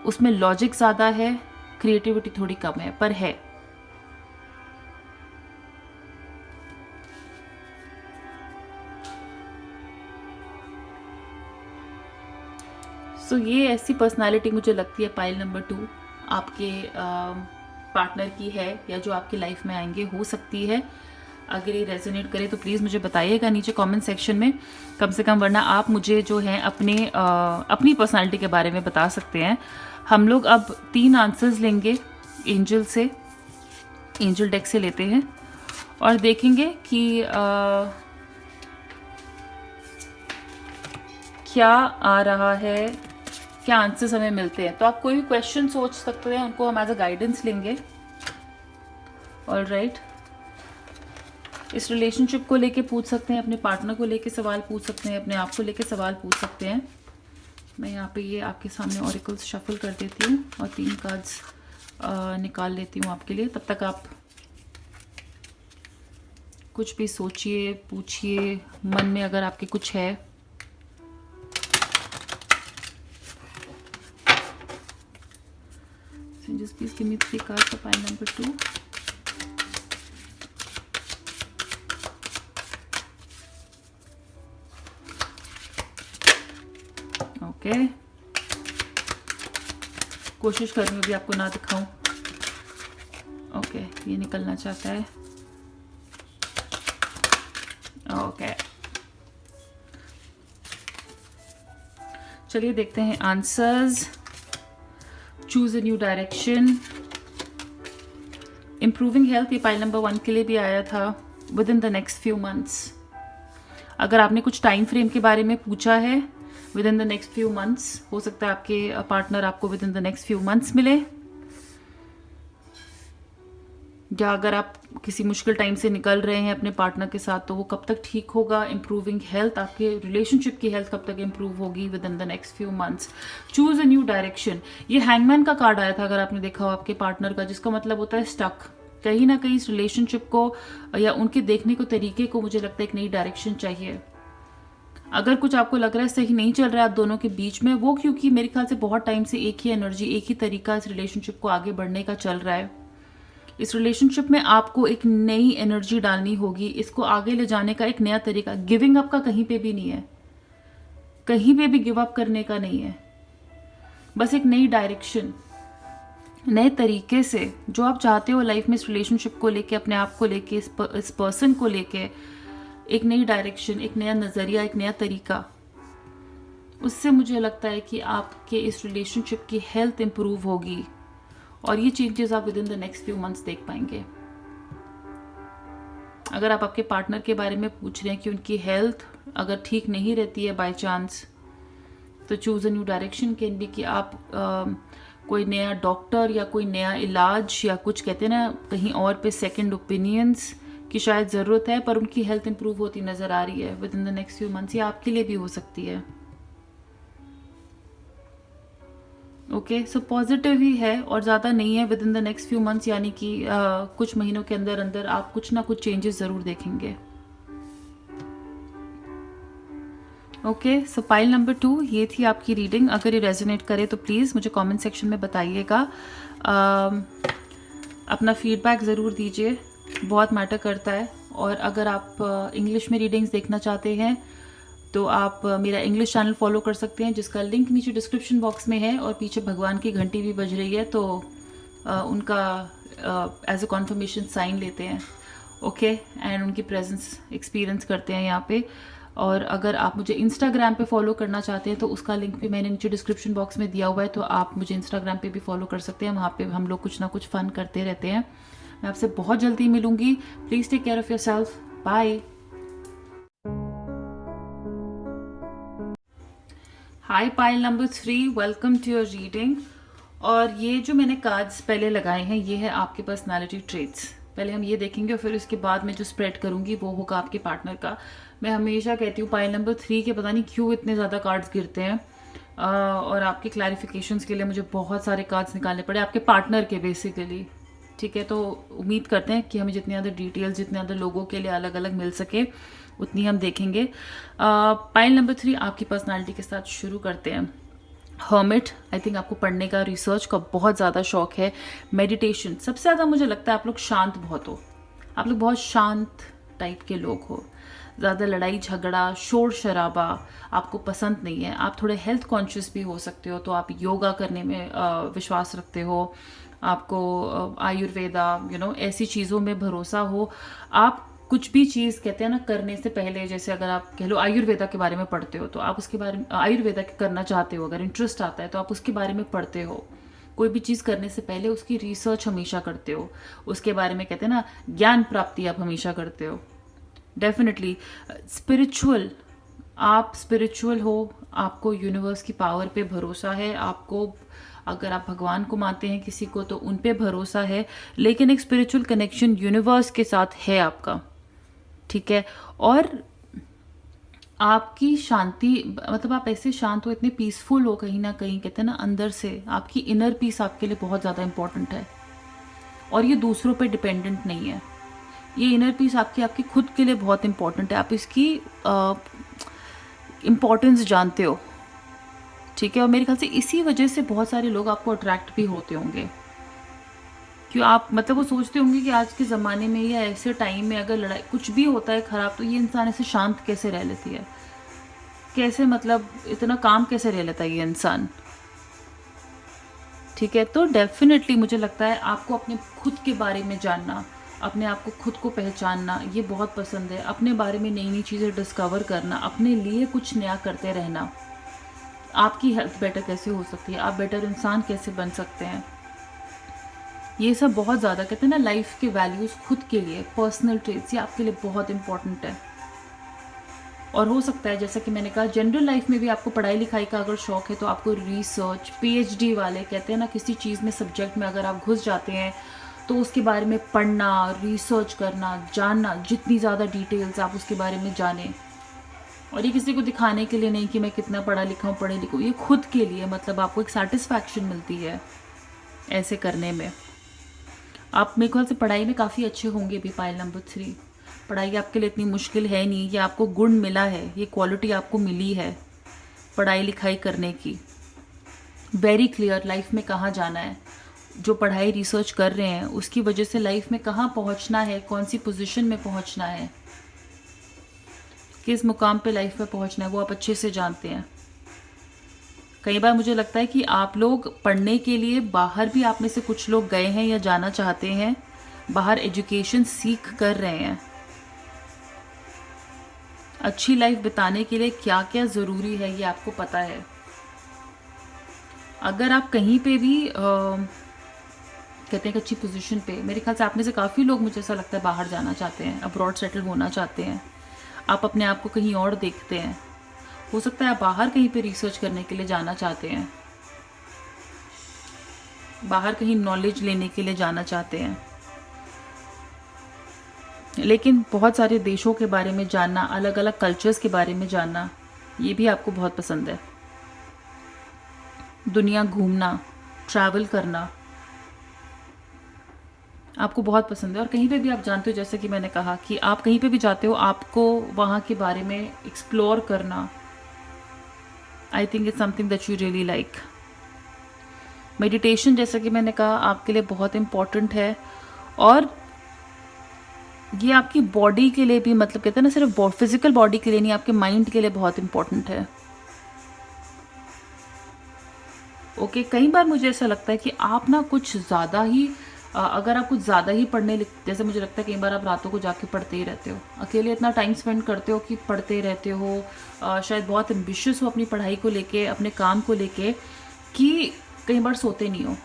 उसमें लॉजिक ज़्यादा है, क्रिएटिविटी थोड़ी कम है, पर है। सो ये ऐसी पर्सनालिटी मुझे लगती है पाइल नंबर 2 आपके पार्टनर की है, या जो आपकी लाइफ में आएंगे, हो सकती है। अगर ये रेजोनेट करे तो प्लीज़ मुझे बताइएगा नीचे कमेंट सेक्शन में, कम से कम, वरना आप मुझे जो है अपनी पर्सनालिटी के बारे में बता सकते हैं। हम लोग अब 3 आंसर्स लेंगे एंजल से, एंजल डेक से लेते हैं, और देखेंगे कि क्या आ रहा है, क्या आंसर्स हमें मिलते हैं। तो आप कोई भी क्वेश्चन सोच सकते हैं, उनको हम एज अ गाइडेंस लेंगे। ऑलराइट, इस रिलेशनशिप को लेके पूछ सकते हैं, अपने पार्टनर को लेके सवाल पूछ सकते हैं, अपने आप को लेके सवाल पूछ सकते हैं। मैं यहाँ पे ये आपके सामने ऑरिकल्स शफल कर देती हूँ और 3 कार्ड्स निकाल लेती हूँ आपके लिए। तब तक आप कुछ भी सोचिए, पूछिए, मन में अगर आपके कुछ है। Just please give me 3 cards for pile number 2. Okay, कोशिश कर रही हूँ अभी आपको ना दिखाऊं। ओके, ये निकलना चाहता है। ओके, चलिए देखते हैं answers. Choose a new direction, improving health, ये पाइल नंबर 1 के लिए भी आया था। With in the next few months, अगर आपने कुछ टाइम फ्रेम के बारे में पूछा है, with in the next few months, हो सकता है आपके पार्टनर आपको with in the next few months मिले, या अगर आप किसी मुश्किल टाइम से निकल रहे हैं अपने पार्टनर के साथ, तो वो कब तक ठीक होगा। इम्प्रूविंग हेल्थ, आपके रिलेशनशिप की हेल्थ कब तक इम्प्रूव होगी, with in the next few months. Choose a new direction, ये हैंगमैन का कार्ड आया था, अगर आपने देखा हो आपके पार्टनर का, जिसका मतलब होता है स्टक। कहीं ना कहीं इस रिलेशनशिप को या उनके देखने को तरीके को, मुझे लगता है एक नई डायरेक्शन चाहिए। अगर कुछ आपको लग रहा है सही नहीं चल रहा है आप दोनों के बीच में, वो क्योंकि मेरे ख्याल से बहुत टाइम से एक ही एनर्जी, एक ही तरीका इस रिलेशनशिप को आगे बढ़ने का चल रहा है। इस रिलेशनशिप में आपको एक नई एनर्जी डालनी होगी, इसको आगे ले जाने का एक नया तरीका। गिविंग अप का कहीं पे भी नहीं है, कहीं पे भी गिव अप करने का नहीं है, बस एक नई डायरेक्शन, नए तरीके से जो आप चाहते हो लाइफ में, इस रिलेशनशिप को लेके, अपने आप को लेके, इस पर्सन को लेके, एक नई डायरेक्शन, एक नया नज़रिया, एक नया तरीका। उससे मुझे लगता है कि आपके इस रिलेशनशिप की हेल्थ इंप्रूव होगी, और ये चेंजेस आप with in the next few months देख पाएंगे। अगर आप आपके पार्टनर के बारे में पूछ रहे हैं कि उनकी हेल्थ अगर ठीक नहीं रहती है बाय चांस, तो choose a new direction can be कि आप कोई नया डॉक्टर या कोई नया इलाज, या कुछ कहते हैं ना कहीं और पे सेकंड ओपिनियंस की शायद ज़रूरत है, पर उनकी हेल्थ इंप्रूव होती नज़र आ रही है with in the next few months. ये आपके लिए भी हो सकती है। ओके, सो पॉजिटिव ही है और ज़्यादा नहीं है with in the next few months, यानी कि कुछ महीनों के अंदर अंदर आप कुछ ना कुछ चेंजेस ज़रूर देखेंगे। ओके, सो पाइल नंबर 2 ये थी आपकी रीडिंग। अगर ये रेजोनेट करे तो प्लीज़ मुझे कमेंट सेक्शन में बताइएगा। अपना फीडबैक ज़रूर दीजिए, बहुत मैटर करता है। और अगर आप इंग्लिश में रीडिंग्स देखना चाहते हैं तो आप मेरा इंग्लिश चैनल फॉलो कर सकते हैं, जिसका लिंक नीचे डिस्क्रिप्शन बॉक्स में है, और पीछे भगवान की घंटी भी बज रही है, तो उनका एज अ कॉन्फर्मेशन साइन लेते हैं, ओके, एंड उनकी प्रेजेंस एक्सपीरियंस करते हैं यहाँ पे। और अगर आप मुझे इंस्टाग्राम पे फॉलो करना चाहते हैं तो उसका लिंक भी मैंने नीचे डिस्क्रिप्शन बॉक्स में दिया हुआ है, तो आप मुझे इंस्टाग्राम पे भी फॉलो कर सकते हैं। वहाँ पे हम लोग कुछ ना कुछ फ़न करते रहते हैं। मैं आपसे बहुत जल्दी मिलूंगी। Please take care of your self. बाय। Hi pile number 3, welcome to your reading. और ये जो मैंने कार्ड्स पहले लगाए हैं, ये है आपके पर्सनालिटी ट्रेट्स। पहले हम ये देखेंगे और फिर उसके बाद मैं जो स्प्रेड करूंगी वो होगा आपके पार्टनर का। मैं हमेशा कहती हूँ पाइल नंबर 3 के पता नहीं क्यों इतने ज़्यादा कार्ड्स गिरते हैं, और आपके क्लैरिफिकेशंस के लिए मुझे बहुत सारे कार्ड्स निकालने पड़े आपके पार्टनर के बेसिकली। ठीक है, तो उम्मीद करते हैं कि हमें जितनी ज़्यादा डिटेल्स, जितने ज़्यादा लोगों के लिए अलग अलग मिल सके उतनी हम देखेंगे। पाइल नंबर 3 आपकी पर्सनालिटी के साथ शुरू करते हैं। हर्मिट, आई थिंक आपको पढ़ने का, रिसर्च का बहुत ज़्यादा शौक है। मेडिटेशन, सबसे ज़्यादा मुझे लगता है आप लोग शांत बहुत हो, आप लोग बहुत शांत टाइप के लोग हो। ज़्यादा लड़ाई झगड़ा, शोर शराबा आपको पसंद नहीं है। आप थोड़े हेल्थ कॉन्शियस भी हो सकते हो, तो आप योगा करने में विश्वास रखते हो, आपको आयुर्वेदा ऐसी चीज़ों में भरोसा हो। आप कुछ भी चीज़ कहते हैं ना करने से पहले, जैसे अगर आप कह लो आयुर्वेदा के बारे में पढ़ते हो तो आप उसके बारे में आयुर्वेदा करना चाहते हो, अगर इंटरेस्ट आता है तो आप उसके बारे में पढ़ते हो। कोई भी चीज़ करने से पहले उसकी रिसर्च हमेशा करते हो, उसके बारे में कहते हैं ना ज्ञान प्राप्ति आप हमेशा करते हो। डेफिनेटली स्पिरिचुअल, आप स्पिरिचुअल हो, आपको यूनिवर्स की पावर पे भरोसा है, आपको अगर आप भगवान को मानते हैं किसी को तो उन पे भरोसा है, लेकिन एक स्पिरिचुअल कनेक्शन यूनिवर्स के साथ है आपका। ठीक है, और आपकी शांति, मतलब आप ऐसे शांत हो, इतने पीसफुल हो, कहीं ना कहीं कहते हैं ना अंदर से आपकी इनर पीस आपके लिए बहुत ज़्यादा इंपॉर्टेंट है, और ये दूसरों पे डिपेंडेंट नहीं है। ये इनर पीस आपकी खुद के लिए बहुत इंपॉर्टेंट है, आप इसकी इम्पोर्टेंस जानते हो। ठीक है, और मेरे ख्याल से इसी वजह से बहुत सारे लोग आपको अट्रैक्ट भी होते होंगे, क्यों आप मतलब वो सोचते होंगे कि आज के ज़माने में या ऐसे टाइम में अगर लड़ाई कुछ भी होता है ख़राब, तो ये इंसान ऐसे शांत कैसे रह लेती है, कैसे मतलब इतना काम कैसे रह लेता है ये इंसान। ठीक है, तो डेफिनेटली मुझे लगता है आपको अपने खुद के बारे में जानना, अपने आप को खुद को पहचानना ये बहुत पसंद है। अपने बारे में नई नई चीज़ें डिस्कवर करना, अपने लिए कुछ नया करते रहना। आपकी हेल्थ बेटर कैसे हो सकती है, आप बेटर इंसान कैसे बन सकते हैं, ये सब बहुत ज़्यादा कहते हैं ना लाइफ के वैल्यूज़, खुद के लिए पर्सनल ट्रेट्स, ये आपके लिए बहुत इंपॉर्टेंट है। और हो सकता है जैसा कि मैंने कहा जनरल लाइफ में भी आपको पढ़ाई लिखाई का अगर शौक है तो आपको रिसर्च, पीएचडी वाले कहते हैं ना किसी चीज़ में, सब्जेक्ट में अगर आप घुस जाते हैं तो उसके बारे में पढ़ना, रिसर्च करना, जानना, जितनी ज़्यादा डिटेल्स आप उसके बारे में जानें। और ये किसी को दिखाने के लिए नहीं कि मैं कितना पढ़ा लिखा हूँ, पढ़े लिखूँ, ये खुद के लिए, मतलब आपको एक सेटिस्फैक्शन मिलती है ऐसे करने में। आप मेरे ख्याल से पढ़ाई में काफ़ी अच्छे होंगे भी पाइल नंबर 3। पढ़ाई आपके लिए इतनी मुश्किल है नहीं, ये आपको गुण मिला है, ये क्वालिटी आपको मिली है पढ़ाई लिखाई करने की। वेरी क्लियर लाइफ में कहाँ जाना है, जो पढ़ाई रिसर्च कर रहे हैं उसकी वजह से लाइफ में कहाँ पहुँचना है, कौन सी पोजीशन में पहुँचना है, किस मुकाम पे लाइफ में पहुँचना है, वो आप अच्छे से जानते हैं। कई बार मुझे लगता है कि आप लोग पढ़ने के लिए बाहर भी, आप में से कुछ लोग गए हैं या जाना चाहते हैं, बाहर एजुकेशन सीख कर रहे हैं। अच्छी लाइफ बिताने के लिए क्या क्या ज़रूरी है ये आपको पता है। अगर आप कहीं पे भी कहते हैं कि अच्छी पोजीशन पे, मेरे ख्याल से आप में से काफ़ी लोग, मुझे ऐसा लगता है, बाहर जाना चाहते हैं, अब्रॉड सेटल होना चाहते हैं, आप अपने आप को कहीं और देखते हैं। हो सकता है आप बाहर कहीं पे रिसर्च करने के लिए जाना चाहते हैं, बाहर कहीं नॉलेज लेने के लिए जाना चाहते हैं, लेकिन बहुत सारे देशों के बारे में जानना, अलग अलग कल्चर्स के बारे में जानना, ये भी आपको बहुत पसंद है। दुनिया घूमना, ट्रैवल करना आपको बहुत पसंद है। और कहीं पे भी आप जानते हो, जैसे कि मैंने कहा कि आप कहीं पे भी जाते हो, आपको वहाँ के बारे में एक्सप्लोर करना, I think it's something that you really like. Meditation, जैसा कि मैंने कहा, आपके लिए बहुत इम्पॉर्टेंट है। और ये आपकी बॉडी के लिए भी, मतलब कहते हैं ना, सिर्फ फिजिकल बॉडी के लिए नहीं, आपके माइंड के लिए बहुत इंपॉर्टेंट है। ओके, कई बार मुझे ऐसा लगता है कि आप ना कुछ ज़्यादा ही अगर आप कुछ ज़्यादा ही जैसे मुझे लगता है कई बार आप रातों को जाके पढ़ते ही रहते हो, अकेले इतना टाइम स्पेंड करते हो कि पढ़ते रहते हो, शायद बहुत एम्बिशियस हो अपनी पढ़ाई को लेके, अपने काम को लेके, कि कई बार सोते नहीं हो।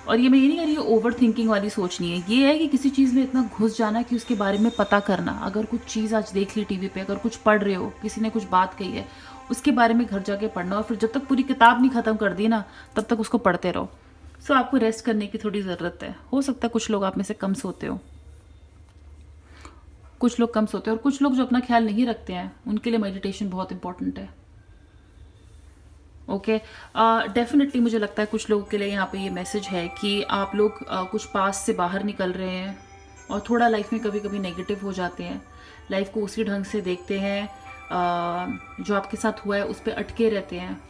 और ये मैं ये नहीं कह रही हूँ ओवर थिंकिंग वाली सोच नहीं है, ये है कि किसी चीज़ में इतना घुस जाना कि उसके बारे में पता करना। अगर कुछ चीज़ आज देख ली टीवी पे, अगर कुछ पढ़ रहे हो, किसी ने कुछ बात कही है, उसके बारे में घर जाके पढ़ना, और फिर जब तक पूरी किताब नहीं ख़त्म कर दी ना, तब तक उसको पढ़ते रहो। सो आपको रेस्ट करने की थोड़ी ज़रूरत है। हो सकता है कुछ लोग आप में से कम सोते हो, कुछ लोग कम सोते हो, और कुछ लोग जो अपना ख्याल नहीं रखते हैं, उनके लिए मेडिटेशन बहुत इंपॉर्टेंट है। ओके, डेफिनेटली मुझे लगता है कुछ लोगों के लिए यहाँ पे ये मैसेज है कि आप लोग कुछ पास से बाहर निकल रहे हैं, और थोड़ा लाइफ में कभी कभी नेगेटिव हो जाते हैं, लाइफ को उसी ढंग से देखते हैं, जो आपके साथ हुआ है उस पर अटके रहते हैं,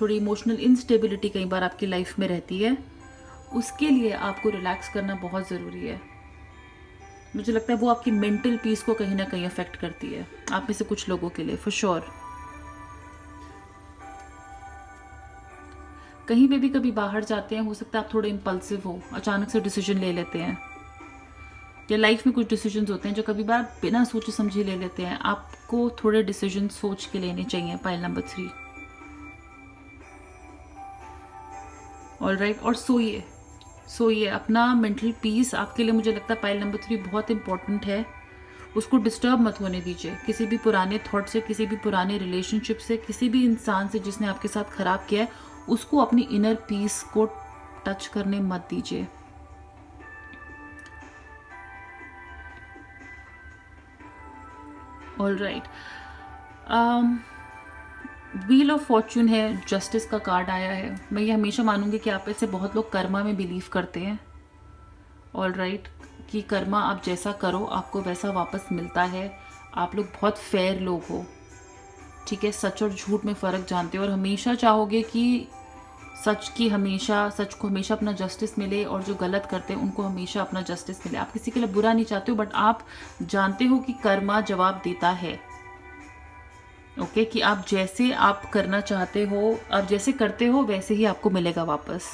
थोड़ी इमोशनल इंस्टेबिलिटी कई बार आपकी लाइफ में रहती है। उसके लिए आपको रिलैक्स करना बहुत ज़रूरी है। मुझे लगता है वो आपकी मेंटल पीस को कहीं ना कहीं अफेक्ट करती है, आप में से कुछ लोगों के लिए फॉर श्योर। कहीं पे भी कभी बाहर जाते हैं, हो सकता है आप थोड़े इम्पल्सिव हो, अचानक से डिसीजन ले लेते हैं, या लाइफ में कुछ डिसीजंस होते हैं जो कभी बार बिना सोचे समझे ले लेते हैं। आपको थोड़े डिसीजन सोच के लेने चाहिए, पाइल नंबर 3। ऑलराइट, और सोइए सोइए। अपना मेंटल पीस आपके लिए, मुझे लगता है पाइल नंबर 3 बहुत इंपॉर्टेंट है। उसको डिस्टर्ब मत होने दीजिए किसी भी पुराने थॉट से, किसी भी पुराने रिलेशनशिप से, किसी भी इंसान से जिसने आपके साथ खराब किया है, उसको अपनी इनर पीस को टच करने मत दीजिए। ऑलराइट, व्हील ऑफ फॉर्चून है, जस्टिस का कार्ड आया है। मैं ये हमेशा मानूंगी कि आप ऐसे बहुत लोग कर्मा में बिलीव करते हैं। ऑलराइट, कि कर्मा आप जैसा करो आपको वैसा वापस मिलता है। आप लोग बहुत फेयर लोग हो, ठीक है, सच और झूठ में फ़र्क जानते हो, और हमेशा चाहोगे कि सच को हमेशा अपना जस्टिस मिले, और जो गलत करते हैं उनको हमेशा अपना जस्टिस मिले। आप किसी के लिए बुरा नहीं चाहते हो, बट आप जानते हो कि कर्मा जवाब देता है। ओके, कि आप जैसे आप करना चाहते हो, आप जैसे करते हो वैसे ही आपको मिलेगा वापस।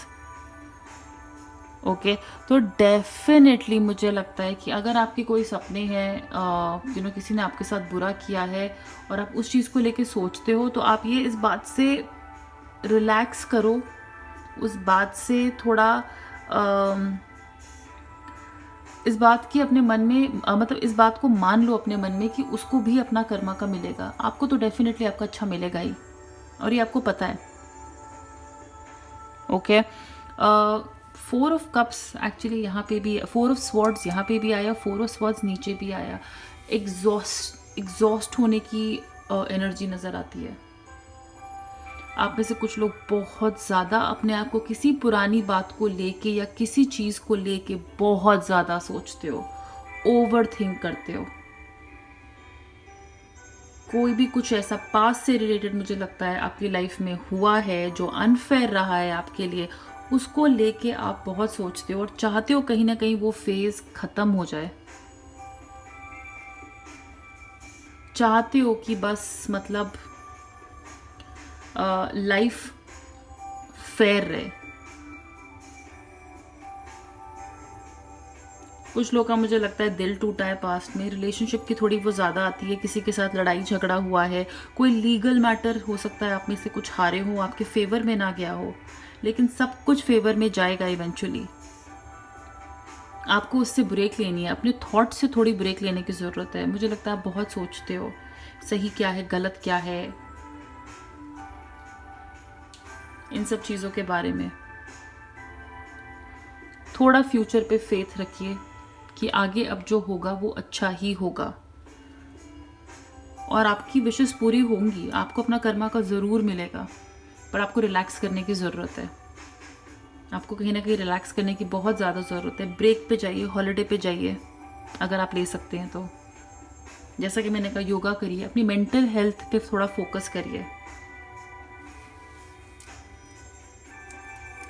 ओके, तो डेफिनेटली मुझे लगता है कि अगर आपके कोई सपने हैं, किसी ने आपके साथ बुरा किया है और आप उस चीज़ को लेके सोचते हो, तो आप ये इस बात से रिलैक्स करो, उस बात से थोड़ा इस बात की अपने मन में मतलब इस बात को मान लो अपने मन में कि उसको भी अपना कर्मा का मिलेगा। आपको तो डेफिनेटली आपका अच्छा मिलेगा ही, और ये आपको पता है। ओके, 4 ऑफ कप्स एक्चुअली यहाँ पे भी, 4 ऑफ स्वॉर्ड्स यहाँ पे भी आया, 4 ऑफ स्वॉर्ड्स नीचे भी आया। एग्जॉस्ट होने की एनर्जी नज़र आती है। आप में से कुछ लोग बहुत ज़्यादा अपने आप को किसी पुरानी बात को लेके या किसी चीज़ को लेके बहुत ज़्यादा सोचते हो, ओवर थिंक करते हो। कोई भी कुछ ऐसा पास्ट से रिलेटेड मुझे लगता है आपकी लाइफ में हुआ है जो अनफेयर रहा है आपके लिए, उसको लेके आप बहुत सोचते हो और चाहते हो कहीं ना कहीं वो फेज खत्म हो जाए। चाहते हो कि बस मतलब लाइफ फेयर रहे। कुछ लोगों का मुझे लगता है दिल टूटा है पास्ट में, रिलेशनशिप की थोड़ी वो ज़्यादा आती है, किसी के साथ लड़ाई झगड़ा हुआ है, कोई लीगल मैटर हो सकता है, आप में से कुछ हारे हो, आपके फेवर में ना गया हो, लेकिन सब कुछ फेवर में जाएगा इवेंचुअली। आपको उससे ब्रेक लेनी है, अपने थॉट से थोड़ी ब्रेक लेने की ज़रूरत है। मुझे लगता है आप बहुत सोचते हो सही क्या है गलत क्या है, इन सब चीज़ों के बारे में। थोड़ा फ्यूचर पे फेथ रखिए कि आगे अब जो होगा वो अच्छा ही होगा, और आपकी विशेष पूरी होंगी, आपको अपना कर्मा का ज़रूर मिलेगा, पर आपको रिलैक्स करने की ज़रूरत है। आपको कहीं ना कहीं रिलैक्स करने की बहुत ज़्यादा ज़रूरत है। ब्रेक पे जाइए, हॉलीडे पे जाइए अगर आप ले सकते हैं तो। जैसा कि मैंने कहा, योगा करिए, अपनी मेंटल हेल्थ पे थोड़ा फोकस करिए,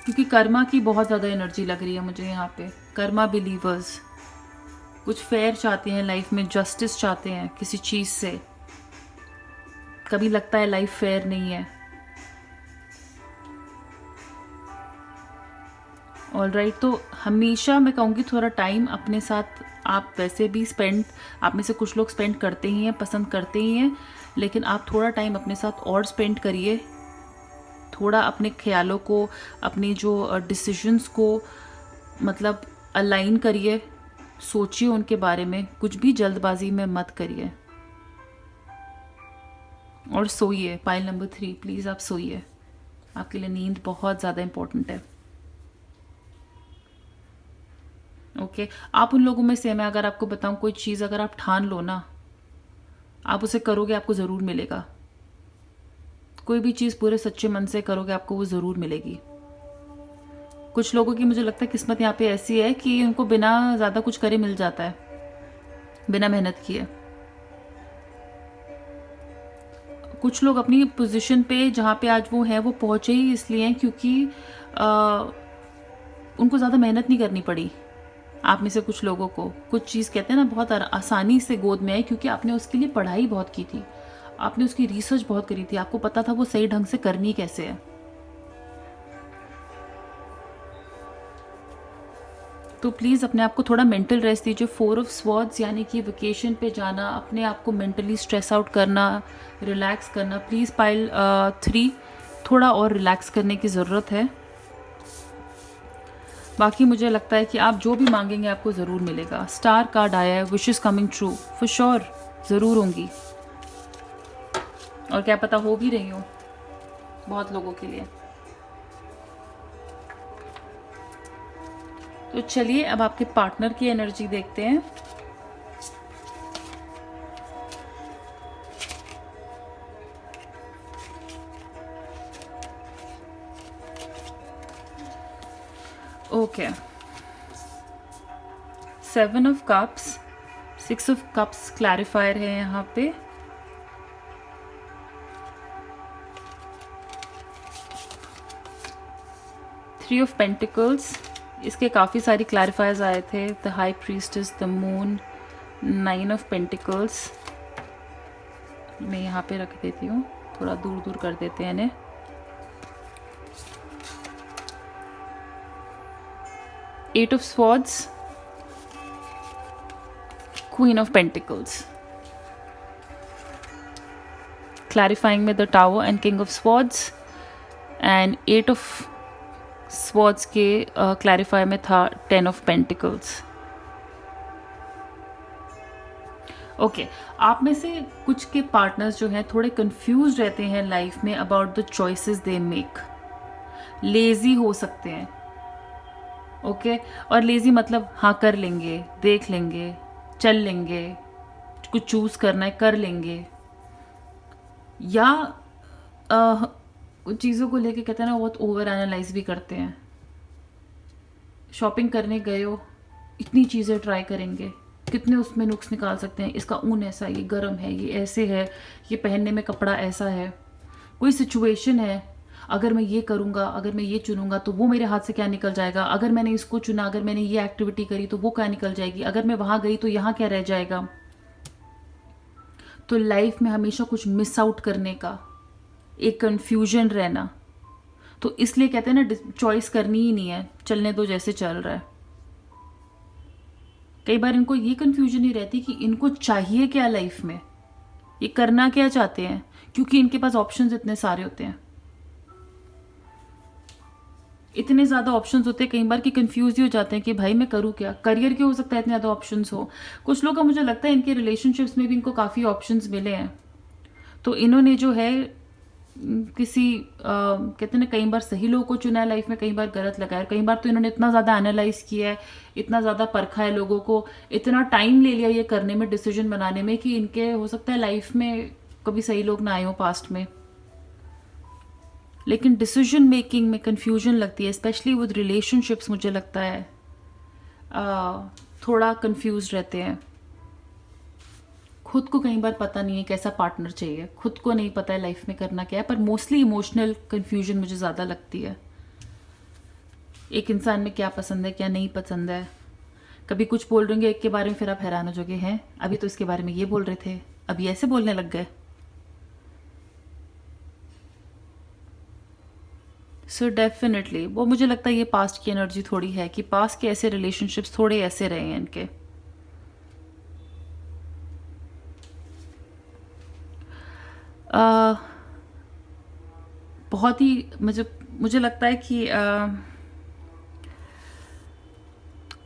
क्योंकि कर्मा की बहुत ज़्यादा एनर्जी लग रही है मुझे यहाँ पे। कर्मा बिलीवर्स, कुछ फेयर चाहते हैं लाइफ में, जस्टिस चाहते हैं किसी चीज़ से। कभी लगता है लाइफ फेयर नहीं है। ऑलराइट, तो हमेशा मैं कहूँगी थोड़ा टाइम अपने साथ आप वैसे भी स्पेंड, आप में से कुछ लोग स्पेंड करते ही हैं, पसंद करते ही हैं, लेकिन आप थोड़ा टाइम अपने साथ और स्पेंड करिए। थोड़ा अपने ख्यालों को, अपनी जो डिसीजंस को मतलब अलाइन करिए, सोचिए उनके बारे में, कुछ भी जल्दबाजी में मत करिए। और सोइए। पाइल नंबर 3, प्लीज़ आप सोइए। आपके लिए नींद बहुत ज़्यादा इम्पोर्टेंट है। ओके, आप उन लोगों में से, मैं अगर आपको बताऊं, कोई चीज़ अगर आप ठान लो ना, आप उसे करोगे, आपको ज़रूर मिलेगा। कोई भी चीज़ पूरे सच्चे मन से करोगे, आपको वो ज़रूर मिलेगी। कुछ लोगों की मुझे लगता है किस्मत यहाँ पे ऐसी है कि उनको बिना ज़्यादा कुछ करे मिल जाता है, बिना मेहनत किए। कुछ लोग अपनी पोजीशन पे जहाँ पे आज वो हैं, वो पहुँचे ही इसलिए हैं क्योंकि उनको ज़्यादा मेहनत नहीं करनी पड़ी। आप में से कुछ लोगों को कुछ चीज़ कहते हैं ना, बहुत आसानी से गोद में आई, क्योंकि आपने उसके लिए पढ़ाई बहुत की थी, आपने उसकी रिसर्च बहुत करी थी, आपको पता था वो सही ढंग से करनी कैसे है। तो प्लीज़ अपने आप को थोड़ा मेंटल रेस्ट दीजिए। 4 ऑफ स्वॉर्ड्स यानी कि वेकेशन पे जाना, अपने आप को मेंटली स्ट्रेस आउट करना, रिलैक्स करना। प्लीज़ पाइल 3, थोड़ा और रिलैक्स करने की ज़रूरत है। बाकी मुझे लगता है कि आप जो भी मांगेंगे आपको ज़रूर मिलेगा। स्टार कार्ड आया है, wishes coming true, for sure ज़रूर होंगी, और क्या पता हो भी रही हो बहुत लोगों के लिए। तो चलिए अब आपके पार्टनर की एनर्जी देखते हैं। Okay, 7 of cups, 6 of cups clarifier है यहाँ पे। थ्री ऑफ पेंटिकल्स, इसके काफ़ी सारी क्लैरिफायर्स आए थे। The high priestess, the moon, 9 of pentacles. मैं यहाँ पे रख देती हूँ, थोड़ा दूर दूर कर देते हैं इन्हें। Eight of swords, queen of pentacles. Clarifying में the tower and king of swords, and 8 of swords के क्लैरिफाई में था 10 ऑफ पेंटिकल्स। ओके, आप में से कुछ के पार्टनर्स जो हैं थोड़े कंफ्यूज रहते हैं लाइफ में about the choices they make. Lazy हो सकते हैं, ओके, और लेजी मतलब हाँ कर लेंगे, देख लेंगे, चल लेंगे, कुछ चूज करना है कर लेंगे, या चीज़ों को लेके कहते हैं ना बहुत ओवर एनालाइज भी करते हैं। शॉपिंग करने गए हो, इतनी चीज़ें ट्राई करेंगे, कितने उसमें नुक्स निकाल सकते हैं, इसका ऊन ऐसा, ये गर्म है, ये ऐसे है, ये पहनने में कपड़ा ऐसा है, कोई सिचुएशन है, अगर मैं ये करूँगा, अगर मैं ये चुनूंगा तो वो मेरे हाथ से क्या निकल जाएगा, अगर मैंने इसको चुना, अगर मैंने ये एक्टिविटी करी तो वो क्या निकल जाएगी, अगर मैं वहाँ गई तो यहाँ क्या रह जाएगा। तो लाइफ में हमेशा कुछ मिस आउट करने का एक कन्फ्यूजन रहना, तो इसलिए कहते हैं ना चॉइस करनी ही नहीं है, चलने दो जैसे चल रहा है। कई बार इनको ये कन्फ्यूजन ही रहती कि इनको चाहिए क्या लाइफ में, ये करना क्या चाहते हैं, क्योंकि इनके पास ऑप्शंस इतने सारे होते हैं, इतने ज़्यादा ऑप्शंस होते हैं कई बार कि कंफ्यूज ही हो जाते हैं कि भाई मैं करूँ क्या। करियर के हो सकता है इतने ज़्यादा ऑप्शंस हो। कुछ लोग का मुझे लगता है इनके रिलेशनशिप्स में भी इनको काफ़ी ऑप्शंस मिले हैं, तो इन्होंने जो है किसी कहते हैं ना कई बार सही लोगों को चुना है लाइफ में, कई बार गलत लगा है, कई बार तो इन्होंने इतना ज़्यादा एनालाइज किया है, इतना ज़्यादा परखा है लोगों को, इतना टाइम ले लिया ये करने में, डिसीजन बनाने में, कि इनके हो सकता है लाइफ में कभी सही लोग ना आए हो पास्ट में, लेकिन डिसीजन मेकिंग में कन्फ्यूजन लगती है, स्पेशली विद रिलेशनशिप्स। मुझे लगता है थोड़ा कंफ्यूज रहते हैं, खुद को कई बार पता नहीं है कैसा पार्टनर चाहिए, खुद को नहीं पता है लाइफ में करना क्या है, पर मोस्टली इमोशनल कंफ्यूजन मुझे ज़्यादा लगती है, एक इंसान में क्या पसंद है क्या नहीं पसंद है, कभी कुछ बोल देंगे एक के बारे में, फिर आप हैरान हो जाओगे, हैं अभी तो इसके बारे में ये बोल रहे थे, अभी ऐसे बोलने लग गए। सो डेफिनेटली वो मुझे लगता है ये पास्ट की एनर्जी थोड़ी है कि पास्ट के ऐसे रिलेशनशिप्स थोड़े ऐसे रहे हैं इनके। बहुत ही मुझे लगता है कि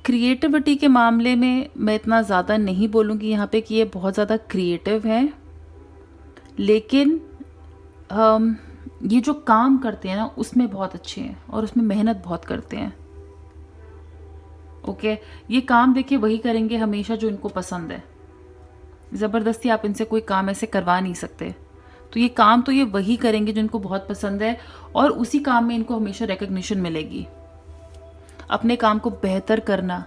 क्रिएटिविटी के मामले में मैं इतना ज़्यादा नहीं बोलूँगी यहाँ पे कि ये बहुत ज़्यादा क्रिएटिव हैं, लेकिन ये जो काम करते हैं ना उसमें बहुत अच्छे हैं और उसमें मेहनत बहुत करते हैं। ओके, ये काम देखिए वही करेंगे हमेशा जो इनको पसंद है। ज़बरदस्ती आप इनसे कोई काम ऐसे करवा नहीं सकते। तो ये काम तो ये वही करेंगे जो इनको बहुत पसंद है, और उसी काम में इनको हमेशा रिकग्निशन मिलेगी। अपने काम को बेहतर करना,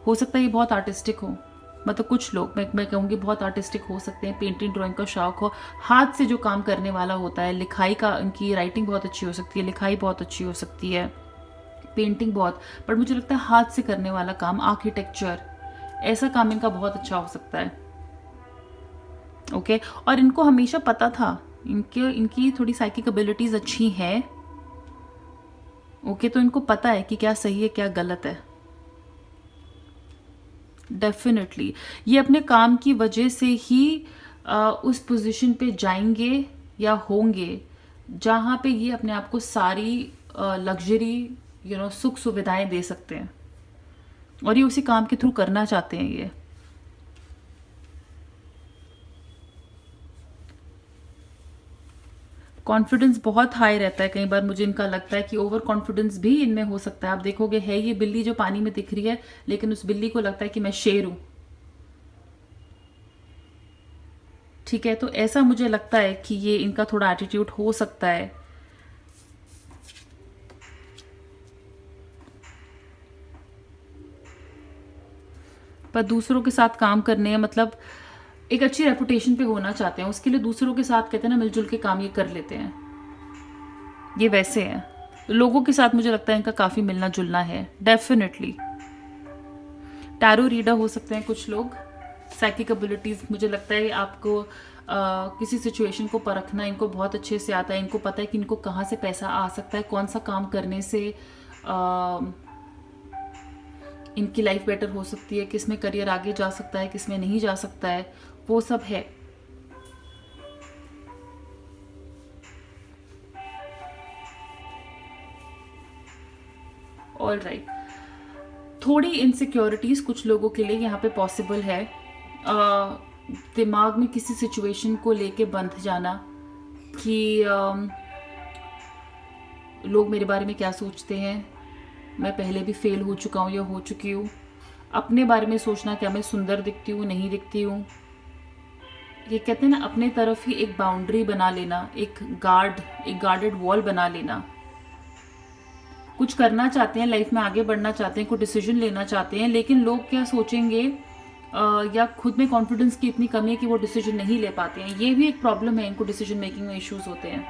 हो सकता है ये बहुत आर्टिस्टिक हो, मतलब कुछ लोग मैं कहूँगी बहुत आर्टिस्टिक हो सकते हैं, पेंटिंग ड्राइंग का शौक हो, हाथ से जो काम करने वाला होता है, लिखाई का, इनकी राइटिंग बहुत अच्छी हो सकती है, लिखाई बहुत अच्छी हो सकती है, पेंटिंग बहुत, पर मुझे लगता है हाथ से करने वाला काम, आर्किटेक्चर, ऐसा काम इनका बहुत अच्छा हो सकता है। ओके, और इनको हमेशा पता था, इनकी थोड़ी साइकिक एबिलिटीज अच्छी है। ओके, तो इनको पता है कि क्या सही है क्या गलत है। डेफिनेटली ये अपने काम की वजह से ही उस पोजीशन पे जाएंगे या होंगे जहाँ पे ये अपने आप को सारी लग्जरी सुख सुविधाएं दे सकते हैं, और ये उसी काम के थ्रू करना चाहते हैं। ये कॉन्फिडेंस बहुत हाई रहता है, कई बार मुझे इनका लगता है कि ओवर कॉन्फिडेंस भी इनमें हो सकता है। आप देखोगे है ये बिल्ली जो पानी में दिख रही है, लेकिन उस बिल्ली को लगता है कि मैं शेर हूं। ठीक है, तो ऐसा मुझे लगता है कि ये इनका थोड़ा एटीट्यूड हो सकता है। पर दूसरों के साथ काम करने, मतलब एक अच्छी रेपुटेशन पे होना चाहते हैं, उसके लिए दूसरों के साथ कहते हैं ना मिलजुल के काम ये कर लेते हैं। ये वैसे हैं लोगों के साथ, मुझे लगता है इनका काफ़ी मिलना जुलना है। डेफिनेटली टैरो रीडर हो सकते हैं कुछ लोग। साइकिक एबिलिटीज़, मुझे लगता है आपको किसी सिचुएशन को परखना इनको बहुत अच्छे से आता है। इनको पता है कि इनको कहाँ से पैसा आ सकता है, कौन सा काम करने से इनकी लाइफ बेटर हो सकती है, किस में करियर आगे जा सकता है, किस में नहीं जा सकता है, वो सब है। ऑल राइट, थोड़ी इनसिक्योरिटीज कुछ लोगों के लिए यहाँ पे पॉसिबल है। दिमाग में किसी सिचुएशन को लेके बंध जाना कि लोग मेरे बारे में क्या सोचते हैं, मैं पहले भी फेल हो चुका हूँ या हो चुकी हूँ। अपने बारे में सोचना, क्या मैं सुंदर दिखती हूँ, नहीं दिखती हूँ। ये कहते हैं ना अपने तरफ ही एक बाउंड्री बना लेना, एक गार्डेड वॉल बना लेना। कुछ करना चाहते हैं लाइफ में, आगे बढ़ना चाहते हैं, कोई डिसीजन लेना चाहते हैं, लेकिन लोग क्या सोचेंगे, या खुद में कॉन्फिडेंस की इतनी कमी है कि वो डिसीजन नहीं ले पाते हैं। ये भी एक प्रॉब्लम है, इनको डिसीजन मेकिंग में इश्यूज होते हैं।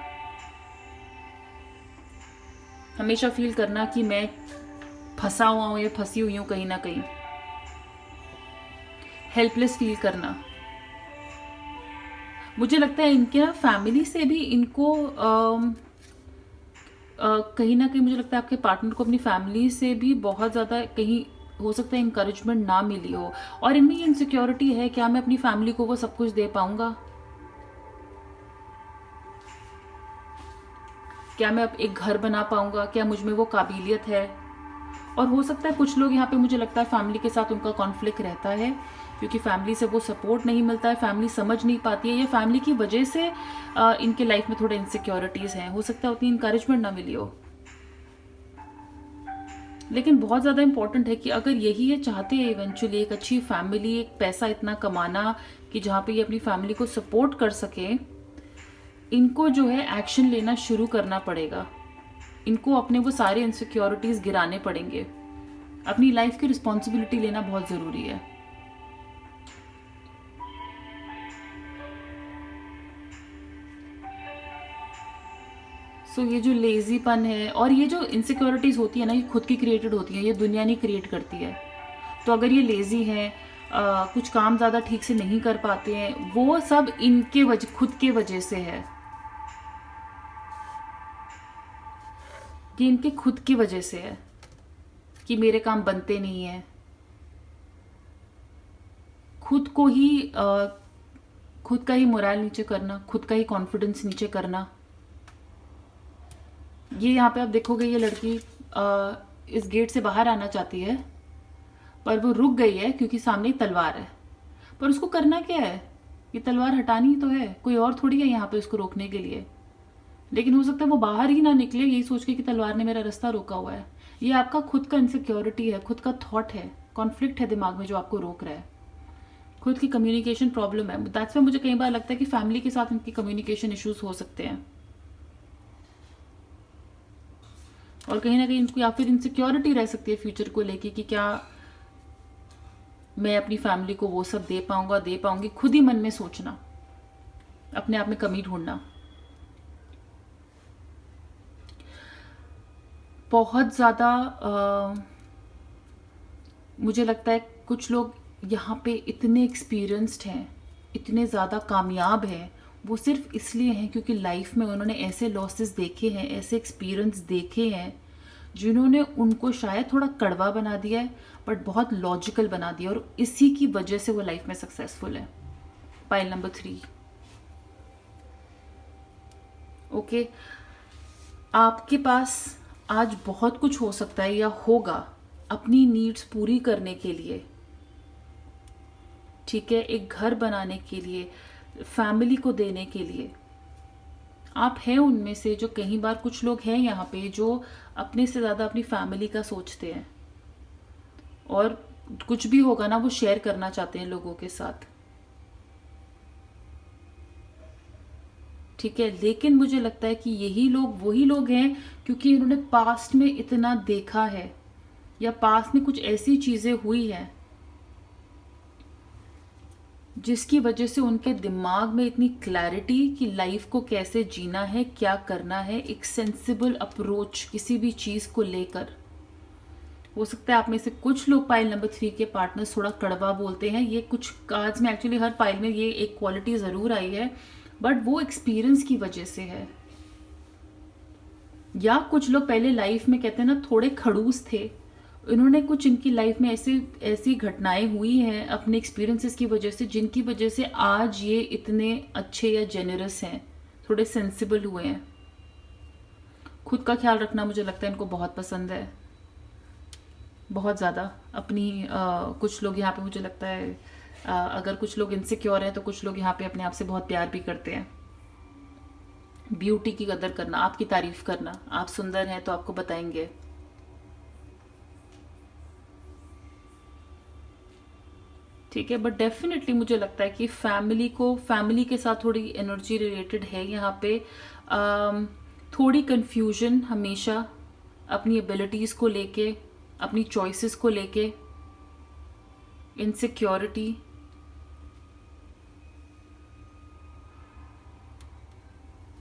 हमेशा फील करना कि मैं फंसा हुआ हूं या फंसी हुई हूं कहीं ना कहीं, हेल्पलेस फील करना। मुझे लगता है इनके ना फैमिली से भी इनको कहीं ना कहीं, मुझे लगता है आपके पार्टनर को अपनी फैमिली से भी बहुत ज़्यादा कहीं हो सकता है इंकरेजमेंट ना मिली हो, और इनमें ये इनसिक्योरिटी है, क्या मैं अपनी फैमिली को वो सब कुछ दे पाऊंगा, क्या मैं अब एक घर बना पाऊंगा, क्या मुझ में वो काबिलियत है। और हो सकता है कुछ लोग यहाँ पे, मुझे लगता है फैमिली के साथ उनका कॉन्फ्लिक्ट रहता है, क्योंकि फैमिली से वो सपोर्ट नहीं मिलता है, फैमिली समझ नहीं पाती है, या फैमिली की वजह से इनके लाइफ में थोड़े इनसिक्योरिटीज़ हैं। हो सकता है उतनी इंकरेजमेंट ना मिली हो। लेकिन बहुत ज़्यादा इंपॉर्टेंट है कि अगर यही ये चाहते हैं इवेंचुअली एक अच्छी फैमिली, एक पैसा इतना कमाना कि जहाँ पे ये अपनी फैमिली को सपोर्ट कर सके, इनको जो है एक्शन लेना शुरू करना पड़ेगा। इनको अपने वो सारे इनसिक्योरिटीज़ गिराने पड़ेंगे। अपनी लाइफ की रिस्पॉन्सिबिलिटी लेना बहुत ज़रूरी है। सो ये जो लेजीपन है और ये जो इनसिक्योरिटीज़ होती है ना, ये खुद की क्रिएटेड होती है, ये दुनिया नहीं क्रिएट करती है। तो अगर ये लेज़ी हैं, कुछ काम ज़्यादा ठीक से नहीं कर पाते हैं, वो सब इनके खुद के वजह से है। कि इनके खुद की वजह से है कि मेरे काम बनते नहीं हैं। खुद को ही खुद का ही मोरल नीचे करना, खुद का ही कॉन्फिडेंस नीचे करना। ये यहाँ पे आप देखोगे, ये लड़की इस गेट से बाहर आना चाहती है, पर वो रुक गई है क्योंकि सामने ही तलवार है। पर उसको करना क्या है? ये तलवार हटानी तो है, कोई और थोड़ी है यहाँ पे उसको रोकने के लिए। लेकिन हो सकता है वो बाहर ही ना निकले, यही सोच के कि तलवार ने मेरा रास्ता रोका हुआ है। ये आपका खुद का इनसिक्योरिटी है, खुद का थॉट है, कॉन्फ्लिक्ट है दिमाग में जो आपको रोक रहा है। खुद की कम्युनिकेशन प्रॉब्लम है। दैट्स वाई मुझे कई बार लगता है कि फैमिली के साथ इनकी कम्युनिकेशन इश्यूज हो सकते हैं, और कहीं ना कहीं इनको या फिर इनसिक्योरिटी रह सकती है फ्यूचर को लेके कि क्या मैं अपनी फैमिली को वो सब दे पाऊंगा, दे पाऊंगी। खुद ही मन में सोचना, अपने आप में कमी ढूंढना। बहुत ज़्यादा मुझे लगता है कुछ लोग यहाँ पे इतने एक्सपीरियंस्ड हैं, इतने ज़्यादा कामयाब हैं, वो सिर्फ इसलिए हैं क्योंकि लाइफ में उन्होंने ऐसे लॉसेस देखे हैं, ऐसे एक्सपीरियंस देखे हैं जिन्होंने उनको शायद थोड़ा कड़वा बना दिया है, बट बहुत लॉजिकल बना दिया, और इसी की वजह से वो लाइफ में सक्सेसफुल है। Pile number 3। ओके, आपके पास आज बहुत कुछ हो सकता है या होगा अपनी नीड्स पूरी करने के लिए, ठीक है, एक घर बनाने के लिए, फैमिली को देने के लिए। आप हैं उनमें से जो कई बार कुछ लोग हैं यहाँ पे जो अपने से ज़्यादा अपनी फैमिली का सोचते हैं, और कुछ भी होगा ना वो शेयर करना चाहते हैं लोगों के साथ, ठीक है। लेकिन मुझे लगता है कि यही लोग वही लोग हैं क्योंकि इन्होंने पास्ट में इतना देखा है, या पास्ट में कुछ ऐसी चीज़ें हुई हैं जिसकी वजह से उनके दिमाग में इतनी क्लैरिटी कि लाइफ को कैसे जीना है, क्या करना है, एक सेंसिबल अप्रोच किसी भी चीज़ को लेकर। हो सकता है आप में से कुछ लोग पाइल नंबर 3 के पार्टनर्स थोड़ा कड़वा बोलते हैं। ये कुछ कार्ड्स में एक्चुअली हर पाइल में ये एक क्वालिटी ज़रूर आई है, बट वो एक्सपीरियंस की वजह से है। या कुछ लोग पहले लाइफ में कहते हैं ना थोड़े खड़ूस थे, इन्होंने कुछ इनकी लाइफ में ऐसी घटनाएं हुई हैं अपने एक्सपीरियंसेस की वजह से, जिनकी वजह से आज ये इतने अच्छे या जेनरस हैं, थोड़े सेंसिबल हुए हैं। खुद का ख्याल रखना मुझे लगता है इनको बहुत पसंद है, बहुत ज़्यादा। अपनी कुछ लोग यहाँ पे मुझे लगता है अगर कुछ लोग इनसिक्योर हैं तो कुछ लोग यहाँ पे अपने आप से बहुत प्यार भी करते हैं। ब्यूटी की कदर करना, आपकी तारीफ करना, आप सुंदर हैं तो आपको बताएंगे। ठीक है, बट डेफिनेटली मुझे लगता है कि फैमिली के साथ थोड़ी एनर्जी रिलेटेड है यहाँ पे। थोड़ी कंफ्यूजन हमेशा अपनी एबिलिटीज़ को लेके, अपनी चॉइसेस को लेके, इनसिक्योरिटी।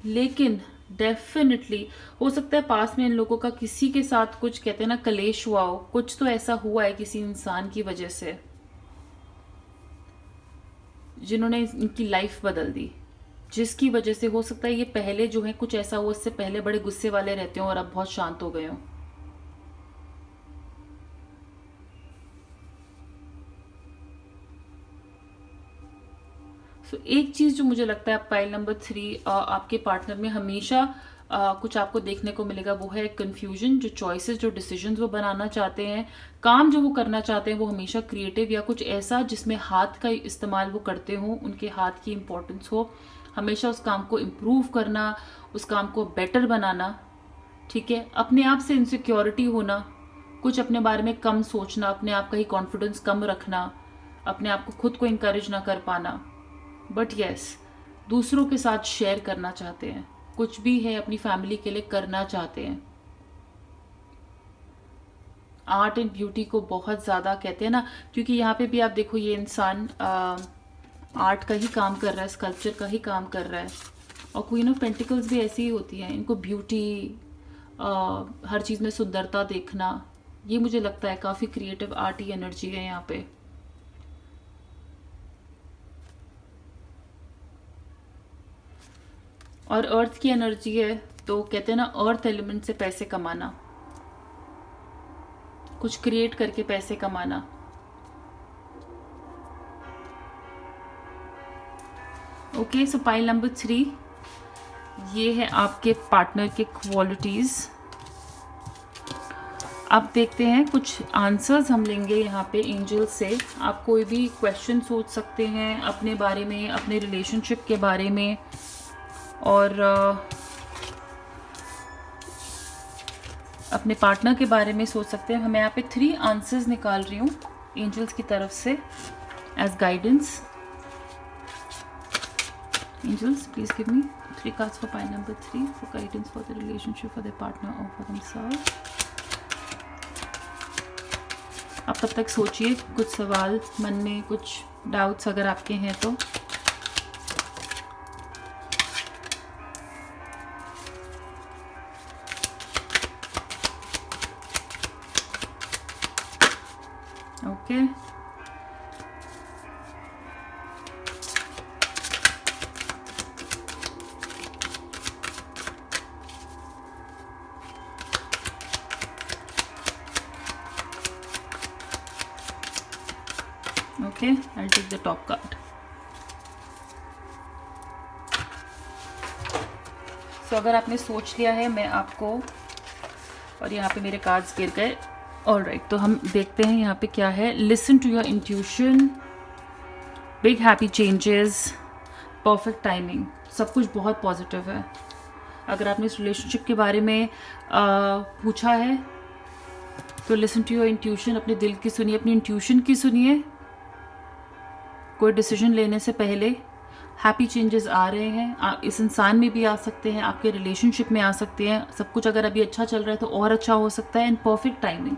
लेकिन डेफिनेटली हो सकता है पास में इन लोगों का किसी के साथ कुछ कहते हैं ना कलेश हुआ हो, कुछ तो ऐसा हुआ है किसी इंसान की वजह से जिन्होंने इनकी लाइफ बदल दी, जिसकी वजह से हो सकता है ये पहले जो है कुछ ऐसा हुआ, इससे पहले बड़े गुस्से वाले रहते हो और अब बहुत शांत हो गए हो। एक चीज जो मुझे लगता है पाइल नंबर 3 आपके पार्टनर में हमेशा कुछ आपको देखने को मिलेगा, वो है कंफ्यूजन। जो चॉइसेस, जो डिसीजंस वो बनाना चाहते हैं, काम जो वो करना चाहते हैं, वो हमेशा क्रिएटिव या कुछ ऐसा जिसमें हाथ का इस्तेमाल वो करते हो, उनके हाथ की इंपॉर्टेंस हो, हमेशा उस काम को इम्प्रूव करना, उस काम को बेटर बनाना, ठीक है। अपने आप से इनसिक्योरिटी होना, कुछ अपने बारे में कम सोचना, अपने आप का ही कॉन्फिडेंस कम रखना, अपने आप को खुद को इंकरेज ना कर पाना, बट यस दूसरों के साथ शेयर करना चाहते हैं, कुछ भी है अपनी फैमिली के लिए करना चाहते हैं। आर्ट एंड ब्यूटी को बहुत ज़्यादा कहते हैं ना, क्योंकि यहाँ पे भी आप देखो ये इंसान आर्ट का ही काम कर रहा है, स्कल्पचर का ही काम कर रहा है। और क्वीन ऑफ पेंटिकल्स भी ऐसी ही होती है, इनको ब्यूटी, हर चीज़ में सुंदरता देखना, ये मुझे लगता है काफ़ी क्रिएटिव आर्टी एनर्जी है यहाँ पे। और अर्थ की एनर्जी है, तो कहते हैं ना अर्थ एलिमेंट से पैसे कमाना, कुछ क्रिएट करके पैसे कमाना। ओके, सो पाइल नंबर 3, ये है आपके पार्टनर के क्वालिटीज़। अब देखते हैं कुछ आंसर्स हम लेंगे यहाँ पे एंजल से। आप कोई भी क्वेश्चन सोच सकते हैं अपने बारे में, अपने रिलेशनशिप के बारे में, और अपने पार्टनर के बारे में सोच सकते हैं। मैं यहाँ पे 3 आंसर्स निकाल रही हूँ एंजल्स की तरफ से as guidance. Angels, please give me 3 cards for pile number 3 for guidance for the relationship, for their partner or for themselves. आप तब तक सोचिए कुछ सवाल मन में, कुछ डाउट्स अगर आपके हैं तो। Okay, okay, I'll take the top card. So अगर आपने सोच लिया है, मैं आपको, और यहाँ पे मेरे कार्ड्स गिर गए। ऑलराइट, तो हम देखते हैं यहाँ पे क्या है। Listen to your intuition, big happy changes, perfect timing, सब कुछ बहुत पॉजिटिव है। अगर आपने इस रिलेशनशिप के बारे में पूछा है तो लिसन टू योर इंट्यूशन, अपने दिल की सुनिए, अपनी इंट्यूशन की सुनिए। कोई डिसीजन लेने से पहले हैप्पी चेंजेस आ रहे हैं। आप इस इंसान में भी आ सकते हैं, आपके रिलेशनशिप में आ सकते हैं। सब कुछ अगर अभी अच्छा चल रहा है तो और अच्छा हो सकता है। एंड परफेक्ट टाइमिंग,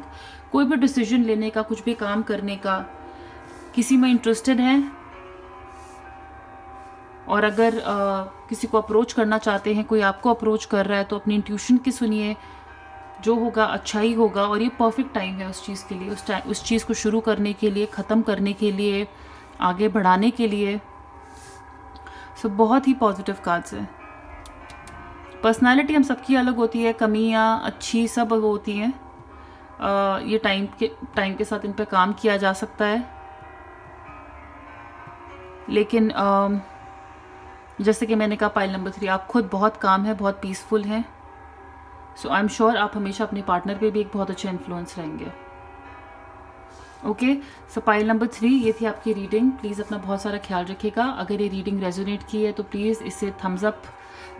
कोई भी डिसीजन लेने का, कुछ भी काम करने का, किसी में इंटरेस्टेड हैं और अगर किसी को अप्रोच करना चाहते हैं, कोई आपको अप्रोच कर रहा है, तो अपनी इंट्यूशन की सुनिए। जो होगा अच्छा ही होगा, और ये परफेक्ट टाइम है उस चीज़ के लिए, उस चीज़ को शुरू करने के लिए, ख़त्म करने के लिए, आगे बढ़ाने के लिए। सो बहुत ही पॉजिटिव कार्ड्स है। पर्सनालिटी हम सबकी अलग होती है, कमियां अच्छी सब होती हैं। ये टाइम के साथ इन पे काम किया जा सकता है। लेकिन जैसे कि मैंने कहा पाइल नंबर 3, आप खुद बहुत काम है, बहुत पीसफुल हैं। सो आई एम श्योर आप हमेशा अपने पार्टनर पे भी एक बहुत अच्छा इन्फ्लुएंस रहेंगे। ओके, सो पाइल नंबर 3 ये थी आपकी रीडिंग। प्लीज़ अपना बहुत सारा ख्याल रखिएगा। अगर ये रीडिंग रेजोनेट की है तो प्लीज़ इसे थम्स अप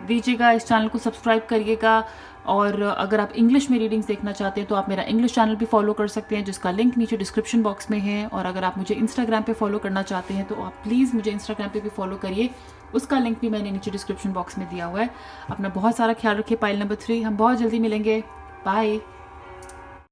दीजिएगा, इस चैनल को सब्सक्राइब करिएगा। और अगर आप इंग्लिश में रीडिंग्स देखना चाहते हैं तो आप मेरा इंग्लिश चैनल भी फॉलो कर सकते हैं, जिसका लिंक नीचे डिस्क्रिप्शन बॉक्स में है। और अगर आप मुझे इंस्टाग्राम पे फॉलो करना चाहते हैं तो आप प्लीज़ मुझे इंस्टाग्राम पे भी फॉलो करिए, उसका लिंक भी मैंने नीचे डिस्क्रिप्शन बॉक्स में दिया हुआ है। अपना बहुत सारा ख्याल रखिए पाइल नंबर 3। हम बहुत जल्दी मिलेंगे। बाय।